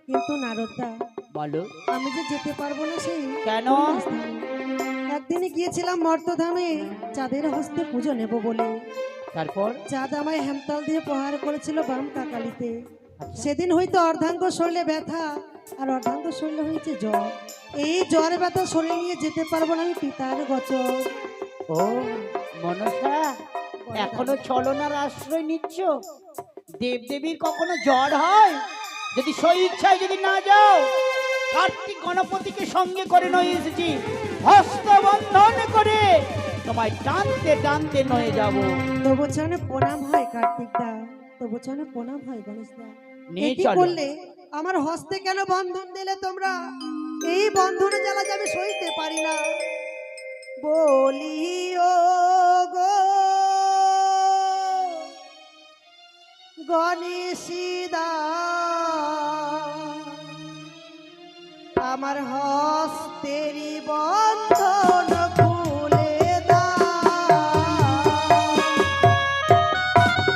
কিন্তু নারদা, বলো। আমি যে যেতে পারবো না সেই কেন? একদিনে গিয়েছিলাম মর্তধামে চাঁদের হস্তে পুজো নেব বলে। তারপর? চাঁদ আমায় হেমতাল দিয়ে প্রহার করেছিল বাম কাকালিতে। সেদিন হয়তো অর্ধাঙ্গ শরীরে ব্যথা আর অর্ধাঙ্গ শরীরে হয়েছে জ্বর। এই জ্বর ব্যথা শরীরে নিয়ে যেতে পারবো না আমি পিতার গচর। ও মনসা, এখনো ছলনার আশ্রয় নিচ্ছ? দেবদেবীর কখনো জ্বর হয়? যদি সেই ইচ্ছায় যদি না যাও, কার্তিক গণপতিকে সঙ্গে করে নয়ে এসেছি, হস্তবন্ধন করে তোমায় টানতে টানতে নয়ে যাব। তবু চরণে প্রণাম হয় কার্তিক দা, তবু চরণে প্রণাম হয় গণেশ দা। নিয়ে কি চলো। করলে আমার হস্তে কেন বন্ধন দিলে তোমরা? এই বন্ধনে জ্বালা যাবে সইতে পারি না। বলিও গো গণেশদা, আমার হস্তেরই বন্ধন খুলে দাও।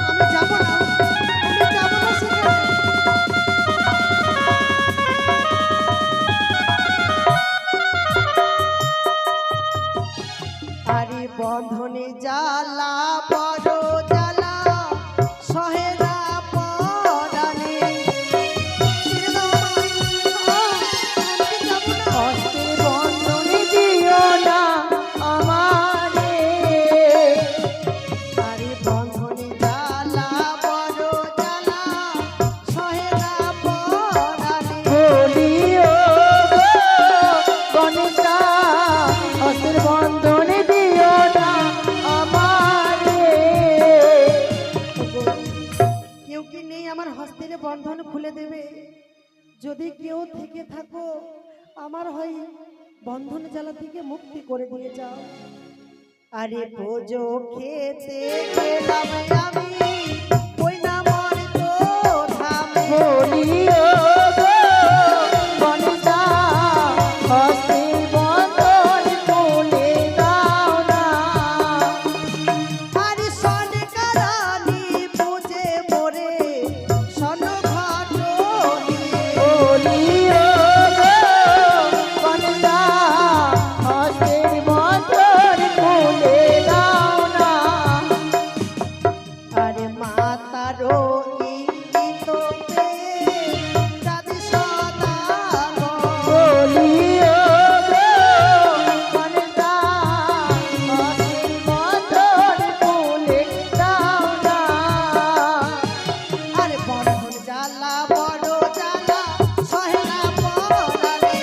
আমি যাব না, আমি যাব না সেখানে। আরে বন্ধনে জ্বালা বড় জ্বালা, সহে না পরাণে। হস্তের বন্ধনে দিও না আমারে। আরে বন্ধনে জ্বালা বড় জ্বালা, সহে না পরাণে। বলিও গো গণেশা, হস্তের বন্ধনে দিও না আমারে। কেউ কি নেই আমার হস্তের বন্ধন খুলে দেবে? যদি কেউ থেকে থাকো, আমার হয় বন্ধন জ্বালা থেকে মুক্তি করে দিয়ে যাও। আরে ভোজো খেতে গেলাম আমি, ওই না মর তো ধামে। বলিও গো গণেশা, হস্তের বন্ধন খুলে দাও না। আরে সনকারানি পূজে মোরে সনঘাটনি। বলিও গো গণেশা, হস্তের বন্ধন খুলে দাও না। আরে মাতারো ইঙ্গিত পেয়ে চাঁদ সদা গো। বলিও গো গণেশা, হস্তের বন্ধন খুলে দাও না। আরে বন্ধন জ্বালা বড় জ্বালা, সহে না পরাণে।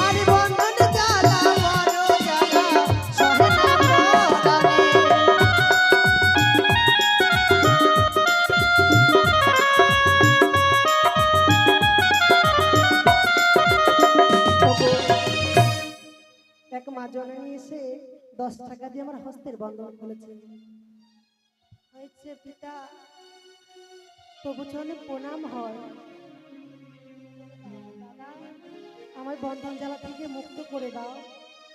আরে বন্ধন জ্বালা বড় জ্বালা, সহে না পরাণে। এক মা জননী এসে 10 টাকা দিয়ে আমার হস্তের বন্ধন খুলেছে। হয়েছে পিতা, তবু চরণে প্রণাম হয়। দাদা, আমার বন্ধন জ্বালা থেকে মুক্ত করে দাও।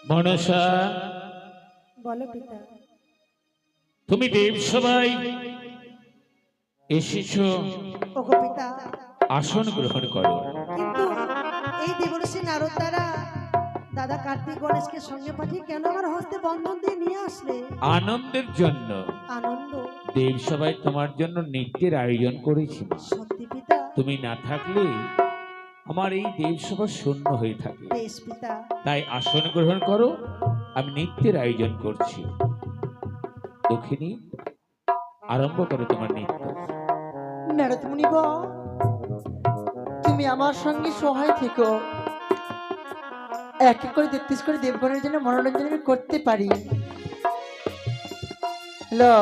মনসা, বলো পিতা। তুমি দেব সবাই এসেছো, ওগো পিতা, আসন গ্রহণ করো। কিন্তু এই দেবর্ষি নারদ দ্বারা দাদা কার্তিক গণেশকে সঙ্গে পাঠিয়ে কেন আমার হস্তে বন্ধন দিয়ে নিয়ে আসলে? আনন্দের জন্য। আনন্দ? দেব সবাই তোমার জন্য নৃত্যের আয়োজন করেছিল। সত্যি পিতা? তুমি না থাকলে আমার এই দেবসভা শূন্য হয়ে থাকে। বেশ পিতা। তাই আসন গ্রহণ করো, আমি নৃত্যের আয়োজন করছি। দক্ষিণী, আরম্ভ করো তোমার নৃত্য। নারদ মুনিব, তুমি আমার সঙ্গে সহায় থেকো। এক এক করে 33 করে দেবগণের জন্য মনোরঞ্জন আমি করতে পারি। Hello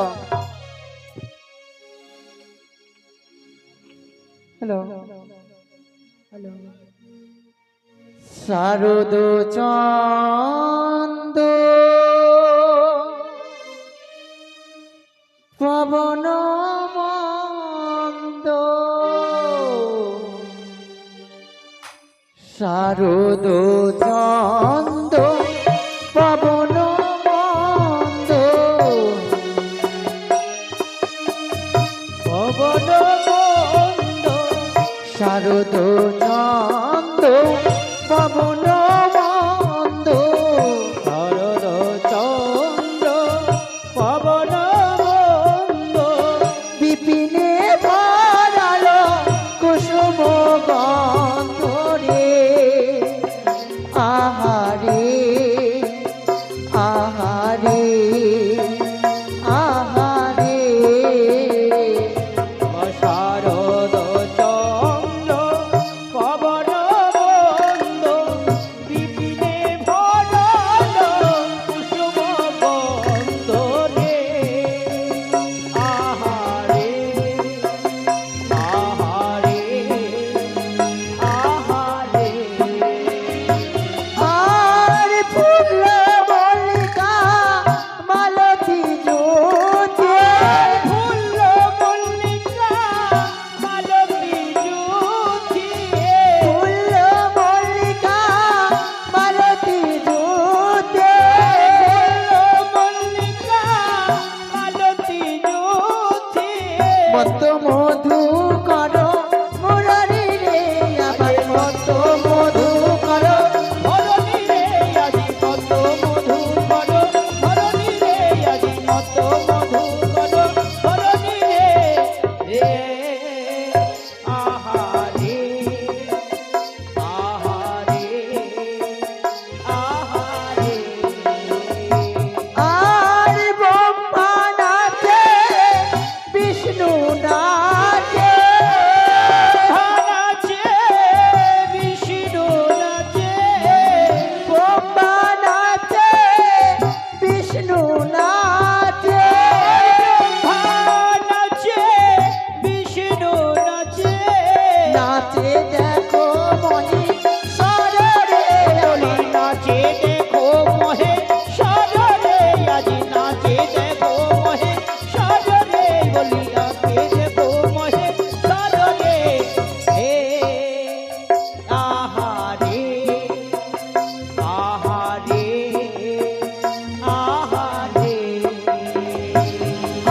hello hello. শারদ চন্দ পবন মন্দ, শারদ চন্দ পবন মন্দ, পবন মন্দ, শারদ চন্দ পবন মন্দ, শারদ চন্দ্র পবন মন্দ, বিপিনে ভরালো কুসুম গন্ধ রে, আহারে আহারে আহারে, শারদ চন্দ্র পবন মন্দ, বিপিনে ভরালো কুসুম গন্ধ রে, আহারে আহারে আহারে, আর ফুল মল্লিকা মালতী জ্যোতি, ফুল মল্লিকা মালতী জ্যোতি, ফুল মল্লিকা মালতী জ্যোতি, ফুল মল্লিকা মালতী জ্যোতি, মত মধু কর মুরারি রে, আমার মত মধু কর ধরণী রে, আজি মত মধু কর ধরণী রে, আজি মত মধু কর ধরণী রে, রে আহারে আহারে আহারে, আর ব্রহ্মা নাচে বিষ্ণু নাচে, নাচে বিষ্ণু নাচে, ব্রহ্মা নাচে বিষ্ণু নাচে, নাচে বিষ্ণু নাচে, নাচে দেখো মহে সররে, বলি নাচে দেখো মহে সররে, আজি নাচে দেখো মহে সররে, বলি নাচে দেখো মহে সররে, হে আহারে আহারে আহারে,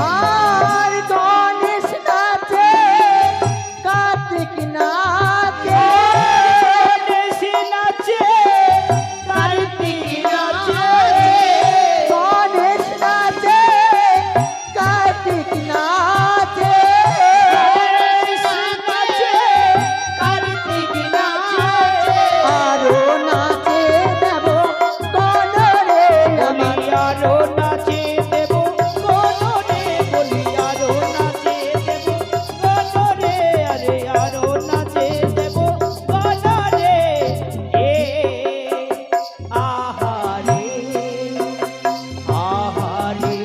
আর গণেশ নাচে কার্তিক নাচে, গণেশ নাচে কার্তিক নাচে, গণেশ নাচে কার্তিক নাচে, গণেশ নাচে কার্তিক নাচে, আরো নাচে দেব গণরে, আমি আরো নাচে দেব গণরে, বলি আরো নাচে দেব গণরে, আরে আরো নাচে দেব গণরে, এ আহারে আহারে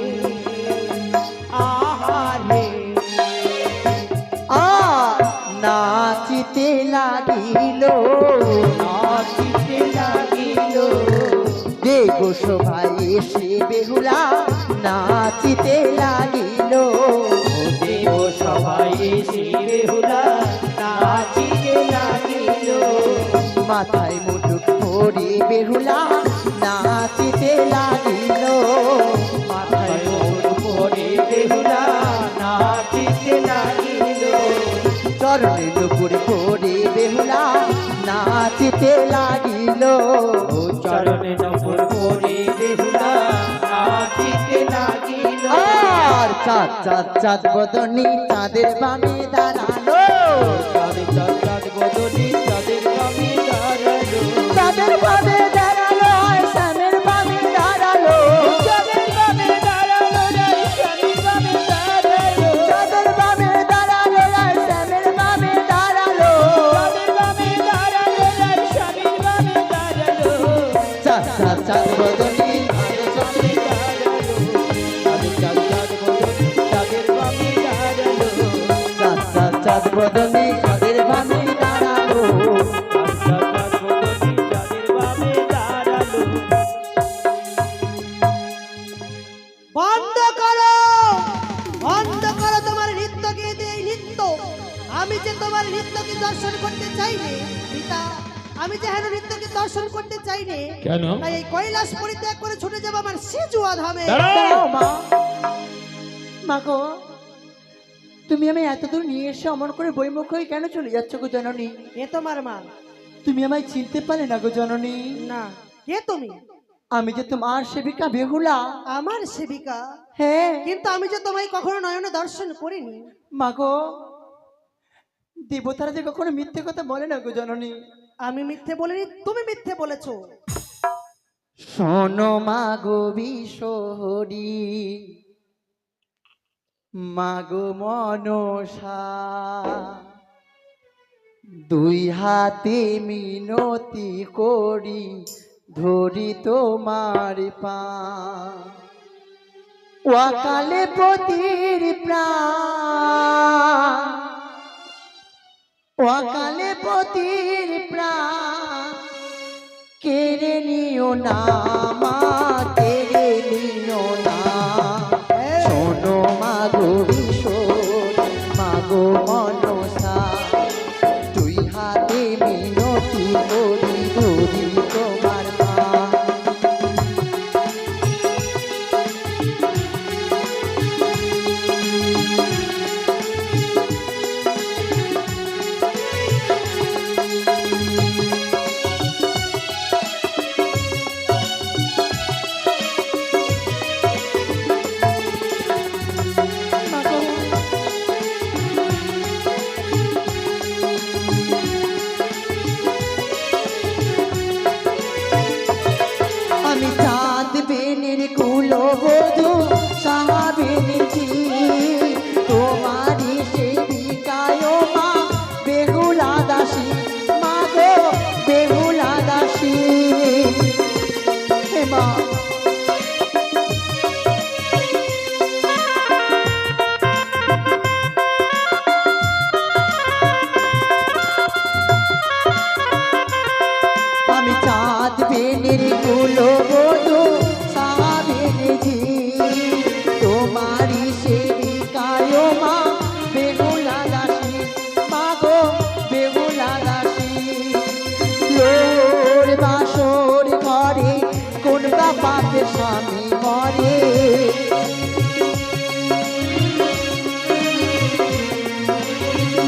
আহারে, নাচিতে লাগিল নাচিতে লাগিল, দেব সভায় এসে বেহুলা নাচিতে লাগিল, দেব সভায় এসে বেহুলা নাচিতে লাগিল, মাথায় মুটুক পরে বেহুলা নাচিতে লাগিল, মাথায় মুটুক পরে বেহুলা নাচিতে লাগিল, চরণে নুপুর পরে বেহুলা নাচিতে লাগিল, চরণে নমন করে বেহুলা নাচিতে লাগিল। আর চাঁদ চাঁদ চাঁদ বদনি চাঁদের বামে দাঁড়ালো, চাঁদের চাঁদ চাঁদ বদনি চাঁদের বামে দাঁড়ালো। চাঁদের বামে দাঁড়ালো আর শ্যামের বামে দাঁড়ালো, চাঁদের বামে দাঁড়ালো রে স্বামীর বামে দাঁড়ালো। চাঁদের বামে দাঁড়ালো আর শ্যামের বামে দাঁড়ালো, চাঁদের বামে দাঁড়ালো রে স্বামীর বামে দাঁড়ালো। চাঁদ চাঁদ চাঁদ বদনি চাঁদের বামে দাঁড়ালো। চাঁদের চাঁদ চাঁদ বদনি চাঁদের বামে দাঁড়ালো। চাঁদ চাঁদ চাঁদ বদনি চাঁদের বামে দাঁড়ালো। বন্ধ করো, বন্ধ করো তোমার নৃত্য গীতে এই নৃত্য। আমি যে তোমার নৃত্যকে দর্শন করতে চাইনি পিতা, আমি যে হেন নৃত্যকে দর্শন করতে চাইনি, কেন? তাই এই কৈলাস পরিত্যাগ করে ছুটে যাবো আমার সিজুয়া ধামে। দাঁড়াও মা, মা গো, তুমি আমি এত দূর নিয়ে এসে অমন করে বইমুখ হয়ে কেন চলে যাচ্ছ গো জননী? এ তোমার মা? তুমি আমায় চিনতে পারলে না গো জননী? না, কে তুমি? আমি যে তোমার সেবিকা বেহুলা। আমার সেবিকা? হ্যাঁ কিন্তু আমি যে তোমায় কখনো নয়নে দর্শন করিনি। মা গো, দেবতারা যে কখনো মিথ্যে কথা বলে না গো জননী। আমি মিথ্যে বলিনি, তুমি মিথ্যে বলেছো। শোনো মা গো বিশহরি, মা গো মনসা, দুই হাতে মিনতি করি ধরি তোমার পা, ওয়াকালে পতির প্রাণ, ওয়াকালে পতির প্রাণ, কেড়ে নিও না মা, কেড়ে নিও না। শোনো মা গো বিশোর, মা গো মনসা, দুই হাতে মিনতি করি ধরি তোমার পা। আমি চাঁদ বেনের কুলবধূ সাহাবিনীজি, তোমারই সেবিকায় মা বেহুলা দাসী, মা গো বেহুলা দাসী। হে মা, আমি চাঁদ বেনের কুলবধূ সাহাবিনীজি, তোমারই সেবিকায় মা বেহুলা দাসী, মা গো বেহুলা দাসী। লোর বাসর ঘরে কোন বাপাকে স্বামী মরে,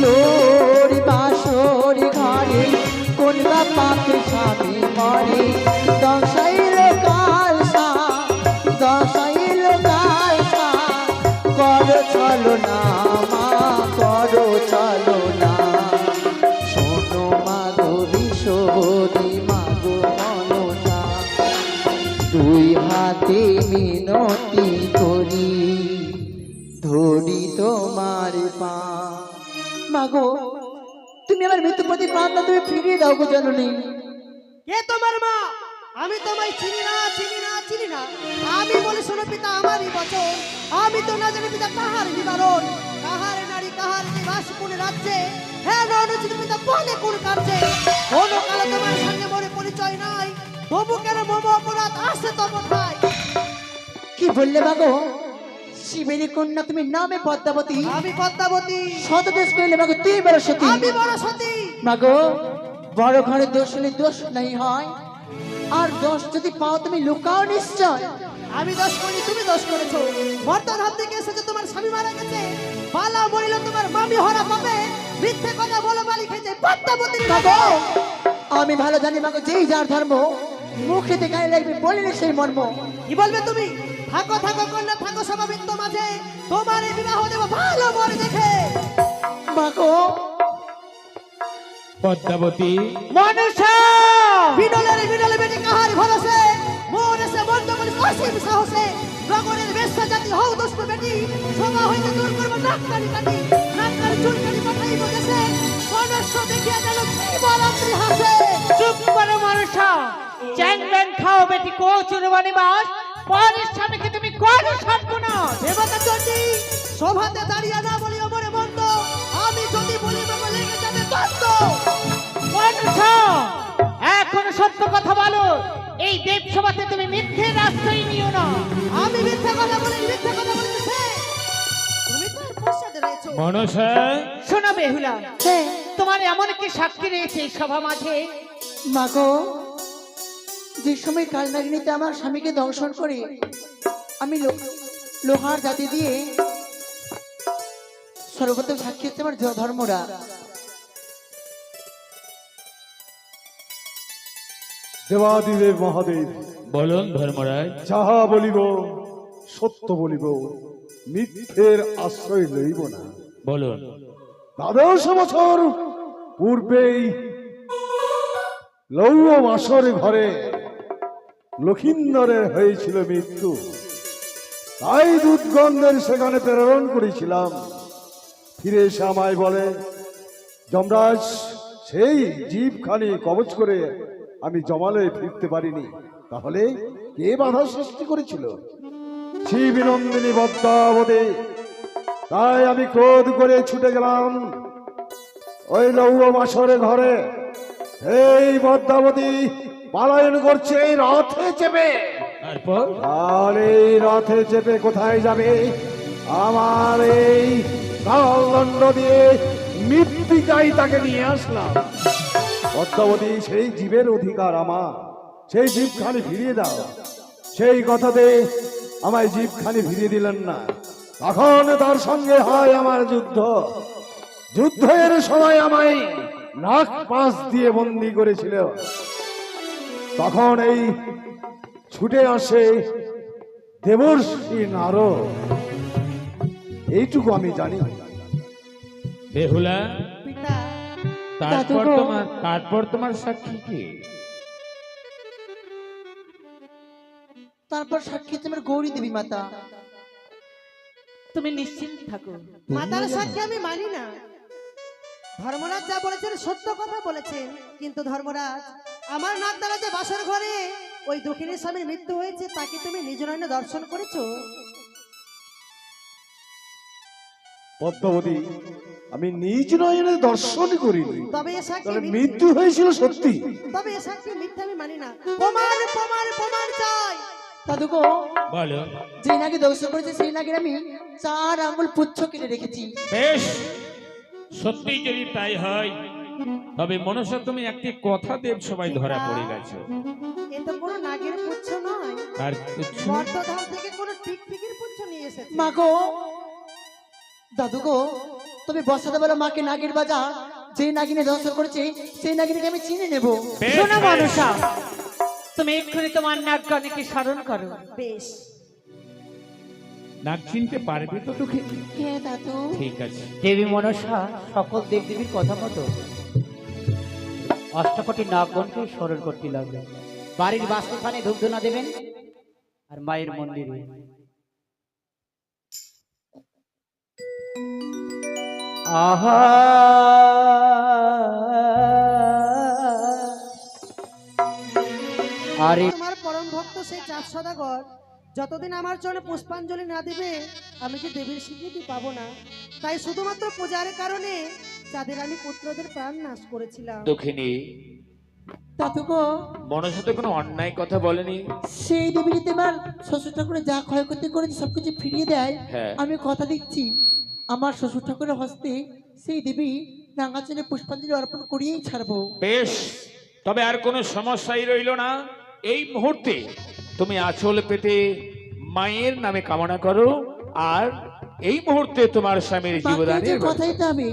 লোর বাসর ঘরে কোন বাপাকে স্বামী মরে। দশাইল কালসা, দশাইল কালসা, করো চলো না মা, করো চলো না। শোনো মা গো বিশোরি, মা গো মনসা, দুই হাতে মিনতি করি ধরি তোমার পা। মা গো, তুমি আমার মৃত্যু প্রতি প্রাণটা তুমি ফিরিয়ে দাও গো জননী। কে তোমার মা? আমি তোমায় চিনি না, চিনি না, চিনি না। আমি বলি শোনো পিতা, আমারই বচন। আমি তো না জানি পিতা কাহার নিবারণ, কাহার নারী কাহার নিবাস কোন রাজ্যে। হ্যাঁ অনুচিত পিতা বলে কোন কার্যে। কোন কালে তোমার সঙ্গে মনে পরিচয় নাই, তবু কেন মম অপরাধ আসে তব ঠাই। কি বললে মা গো? শিবেরী কন্যা তুমি নামে পদ্মাবতী, আমি পদ্মাবতী, শতদেশ কইলে মা গো তুই বড় সতী। আমি বড় সতী। মা গো, বড় ঘরে দোষ হলে দোষ নাই হয়, আর দোষ যদি পাও তুমি লুকাও নিশ্চয়। আমি দোষ করি, তুমি দোষ করেছো। বর্তমান হাত থেকে এসেছে তোমার স্বামী মারা গেছে, পালা মরিল তোমার মামি হরা পাবে। মিথ্যে কথা বলো মালিক হয়েছে পদ্মাবতীর মা গো, নামে। আমি ভালো জানি মা গো, যেই যার ধর্ম মুখে দেখায় লাগবে বলিলে সেই মর্ম। কি বলবে তুমি? থাকো থাকো কন্যা, থাকো সমাবৃত্ত মাঝে, তোমার এই বিবাহ দেব ভালো বর দেখে। মাগো পদ্মাবতী, মনসা বিডলে বেটি কাহার ভরসে, মন এসে বন্ধ করে অসীম সাহসে, নগরের বেশ্যা জাতি হও দুষ্ট বেটি, সভা হইতে দূর করবো নাককানি কাটি, নাককানি চুলকানি পাঠাইব দেশে, মনস্য দেখিয়া গেল কি বরাত্রি হাসে। চুপ করো মনসা, চ্যাংবেন খাও বেটি কচুর বনিবাস, পরের স্বামীকে তুমি করো সর্বনাশ। দেবতা চণ্ডী সভাতে দাঁড়িয়ে না বলি অমরে মন্দ, আমি যদি বলি বাবা লেগে যাবে দ্বন্দ্ব। মনসা এখন সত্য কথা বলো, এই দেব সভাতে তুমি মিথ্যের আশ্রয় নিও না। আমি মিথ্যা কথা বলি, মিথ্যা কথা বলিতেছে, তুমি তো পশ্চাতে রয়েছো। মনসা, শোনো বেহুলা, তোমার এমন কি সাক্ষী রয়েছে এই সভা মাঝে? মাগো যে সময় কালনাগিনীতে আমার স্বামীকে দংশন করে আমি লোহার জাতি দিয়ে সর্বপ্রথম সাক্ষী হচ্ছে আমার ধর্মরা। দেবাদিদেব মহাদেব, বলুন ধর্মরাজ। যাহা বলিব সত্য বলিব, মিথ্যের আশ্রয় লইব না। বলুন। 12 বছর পূর্বেই লৌহ বাসর ঘরে লক্ষিন্দরের হয়েছিল মৃত্যু, তাই দুধগন্ধের সেখানে প্রেরণ করেছিলাম। ফিরে এসে আমায় বলে, যমরাজ সেই জীবখানি কবচ করে আমি জমালয়ে ফিরতে পারিনি, তাহলে কে বাধা সৃষ্টি করেছিল? শিবনন্দিনী পদ্মাবতী। তাই আমি ক্রোধ করে ছুটে গেলাম ওই লৌহ বাসরে ঘরে। এই পদ্মাবতী পালায়ন করছে এই রথে চেপে। তারপর আর এই রথে চেপে কোথায় যাবে? আমার এই কালদণ্ড দিয়ে মৃত্তিকায় তাকে নিয়ে আসলাম। পদ্মাবতী, সেই জীবের অধিকার আমার, সেই জীবখানি ফিরিয়ে দাও। সেই কথাতে আমায় জীবখানি ফিরিয়ে দিলেন না। তখন তার সঙ্গে হয় আমার যুদ্ধ। যুদ্ধের সময় আমায় নাক পাশ দিয়ে বন্দি করেছিল। তখন এই ছুটে আসে দেবর্ষি নারদ। এইটুকু আমি জানি। বেহুলা, পিতা তারপর তোমার সাক্ষী কি? তারপর সাক্ষী হচ্ছে আমার গৌরী দেবী মাতা। তুমি নিশ্চিন্ত থাকো। মাতার সাক্ষী আমি মানি না। ধর্মরাজ যা বলেছেন সত্য কথা বলেছেন, কিন্তু ধর্মরাজ আমার নাক দ্বারা যে বাসর ঘরে ওই দক্ষিণের স্বামীর মৃত্যু হয়েছে, তাকে তুমি নিজ নয়নে দর্শন করেছো? পদ্মাবতী, আমি নিজ নয়নে দর্শন করিনি, তবে এ সাক্ষী তবে মৃত্যু হয়েছিল সত্যি। তবে এ সাক্ষী মিথ্যা আমি মানি না। প্রমাণ প্রমাণ প্রমাণ চাই। দাদুগো, বলো। যে নাকি দংশন করেছে সেই নাকি আমি 4 আঙ্গুল পুচ্ছ কেটে রেখেছি। বেশ, সত্যি যদি তাই হয়, তবে মনসা তুমি একটি কথা দেব সবাই ধরা পড়ে গেছো। এ তো কোনো নাগের পুচ্ছ নয়, আর কিছু? বর্ধধাম থেকে কোনো টিকটিকির পুচ্ছ নিয়ে এসেছে। মাগো, দাদুগো, তবে বসাতে বলো মাকে নাগের বাজা, যে নাগিনে দংশন করেছে সেই নাগিনীকে আমি চিনে নেব। বেশ, শোনো বেশ। মনসা, তুমি এক্ষুনি তোমার নাগগণকে স্মরণ করো। বেশ, নাক চিনতে পারবে তো তোকে? হ্যাঁ দাদু। ঠিক আছে। দেবী মনসা সকল দেবদেবীর কথা মতো অষ্টকোটি নাগগণকে স্মরণ করতে লাগলেন। বাড়ির বাস্তুস্থানে ধূপধুনা দেবেন আর মায়ের মন্দিরে। আহা আরে তোমার পরম ভক্ত সেই চাঁদ সদাগর যতদিন আমার চরণে পুষ্পাঞ্জলি না দিবে, আমি যে দেবীর স্বীকৃতি পাবো না। তাই শুধুমাত্র পূজার কারণে যাদের আমি পুত্রদের প্রাণ নাশ করেছিলাম। দক্ষিণী, দাদুগো, মনসা তো কোনো অন্যায় কথা বলেনি। সেই দেবী যদি আমার শ্বশুর ঠাকুরের যা ক্ষয়ক্ষতি করেছে সবকিছু ফিরিয়ে দেয়, হ্যাঁ। আমি কথা দিচ্ছি আমার শ্বশুর ঠাকুরের হস্তে সেই দেবী রাঙাচলে পুষ্পাঞ্জলি অর্পণ করিয়েই ছাড়বো। বেশ, তবে আর কোনো সমস্যাই রইল না। এই মুহূর্তে তুমি আঁচল পেতে মায়ের নামে কামনা করো, আর এই মুহূর্তে তোমার স্বামীর জীবদানের কথাই তো আমি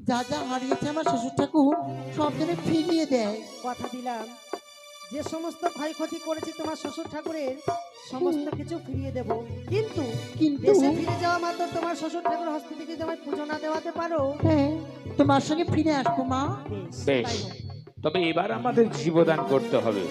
যা যা হারিয়েছে আমার শ্বশুর ঠাকুর সব যেন ফিরিয়ে দেয়। কথা দিলাম যে সমস্ত ক্ষয়ক্ষতি করেছি তোমার শ্বশুর ঠাকুরের সমস্ত কিছু ফিরিয়ে দেব, কিন্তু কিন্তু দেশে ফিরে যাওয়া মাত্র তোমার শ্বশুর ঠাকুর হস্ত থেকে তোমায় পুজো না দেওয়াতে পারো। হ্যাঁ, তোমার সঙ্গে ফিরে আসবো মা। বেশ, বেশ, তাই হোক। তবে এবার আমাদের জীবদান করতে হবে।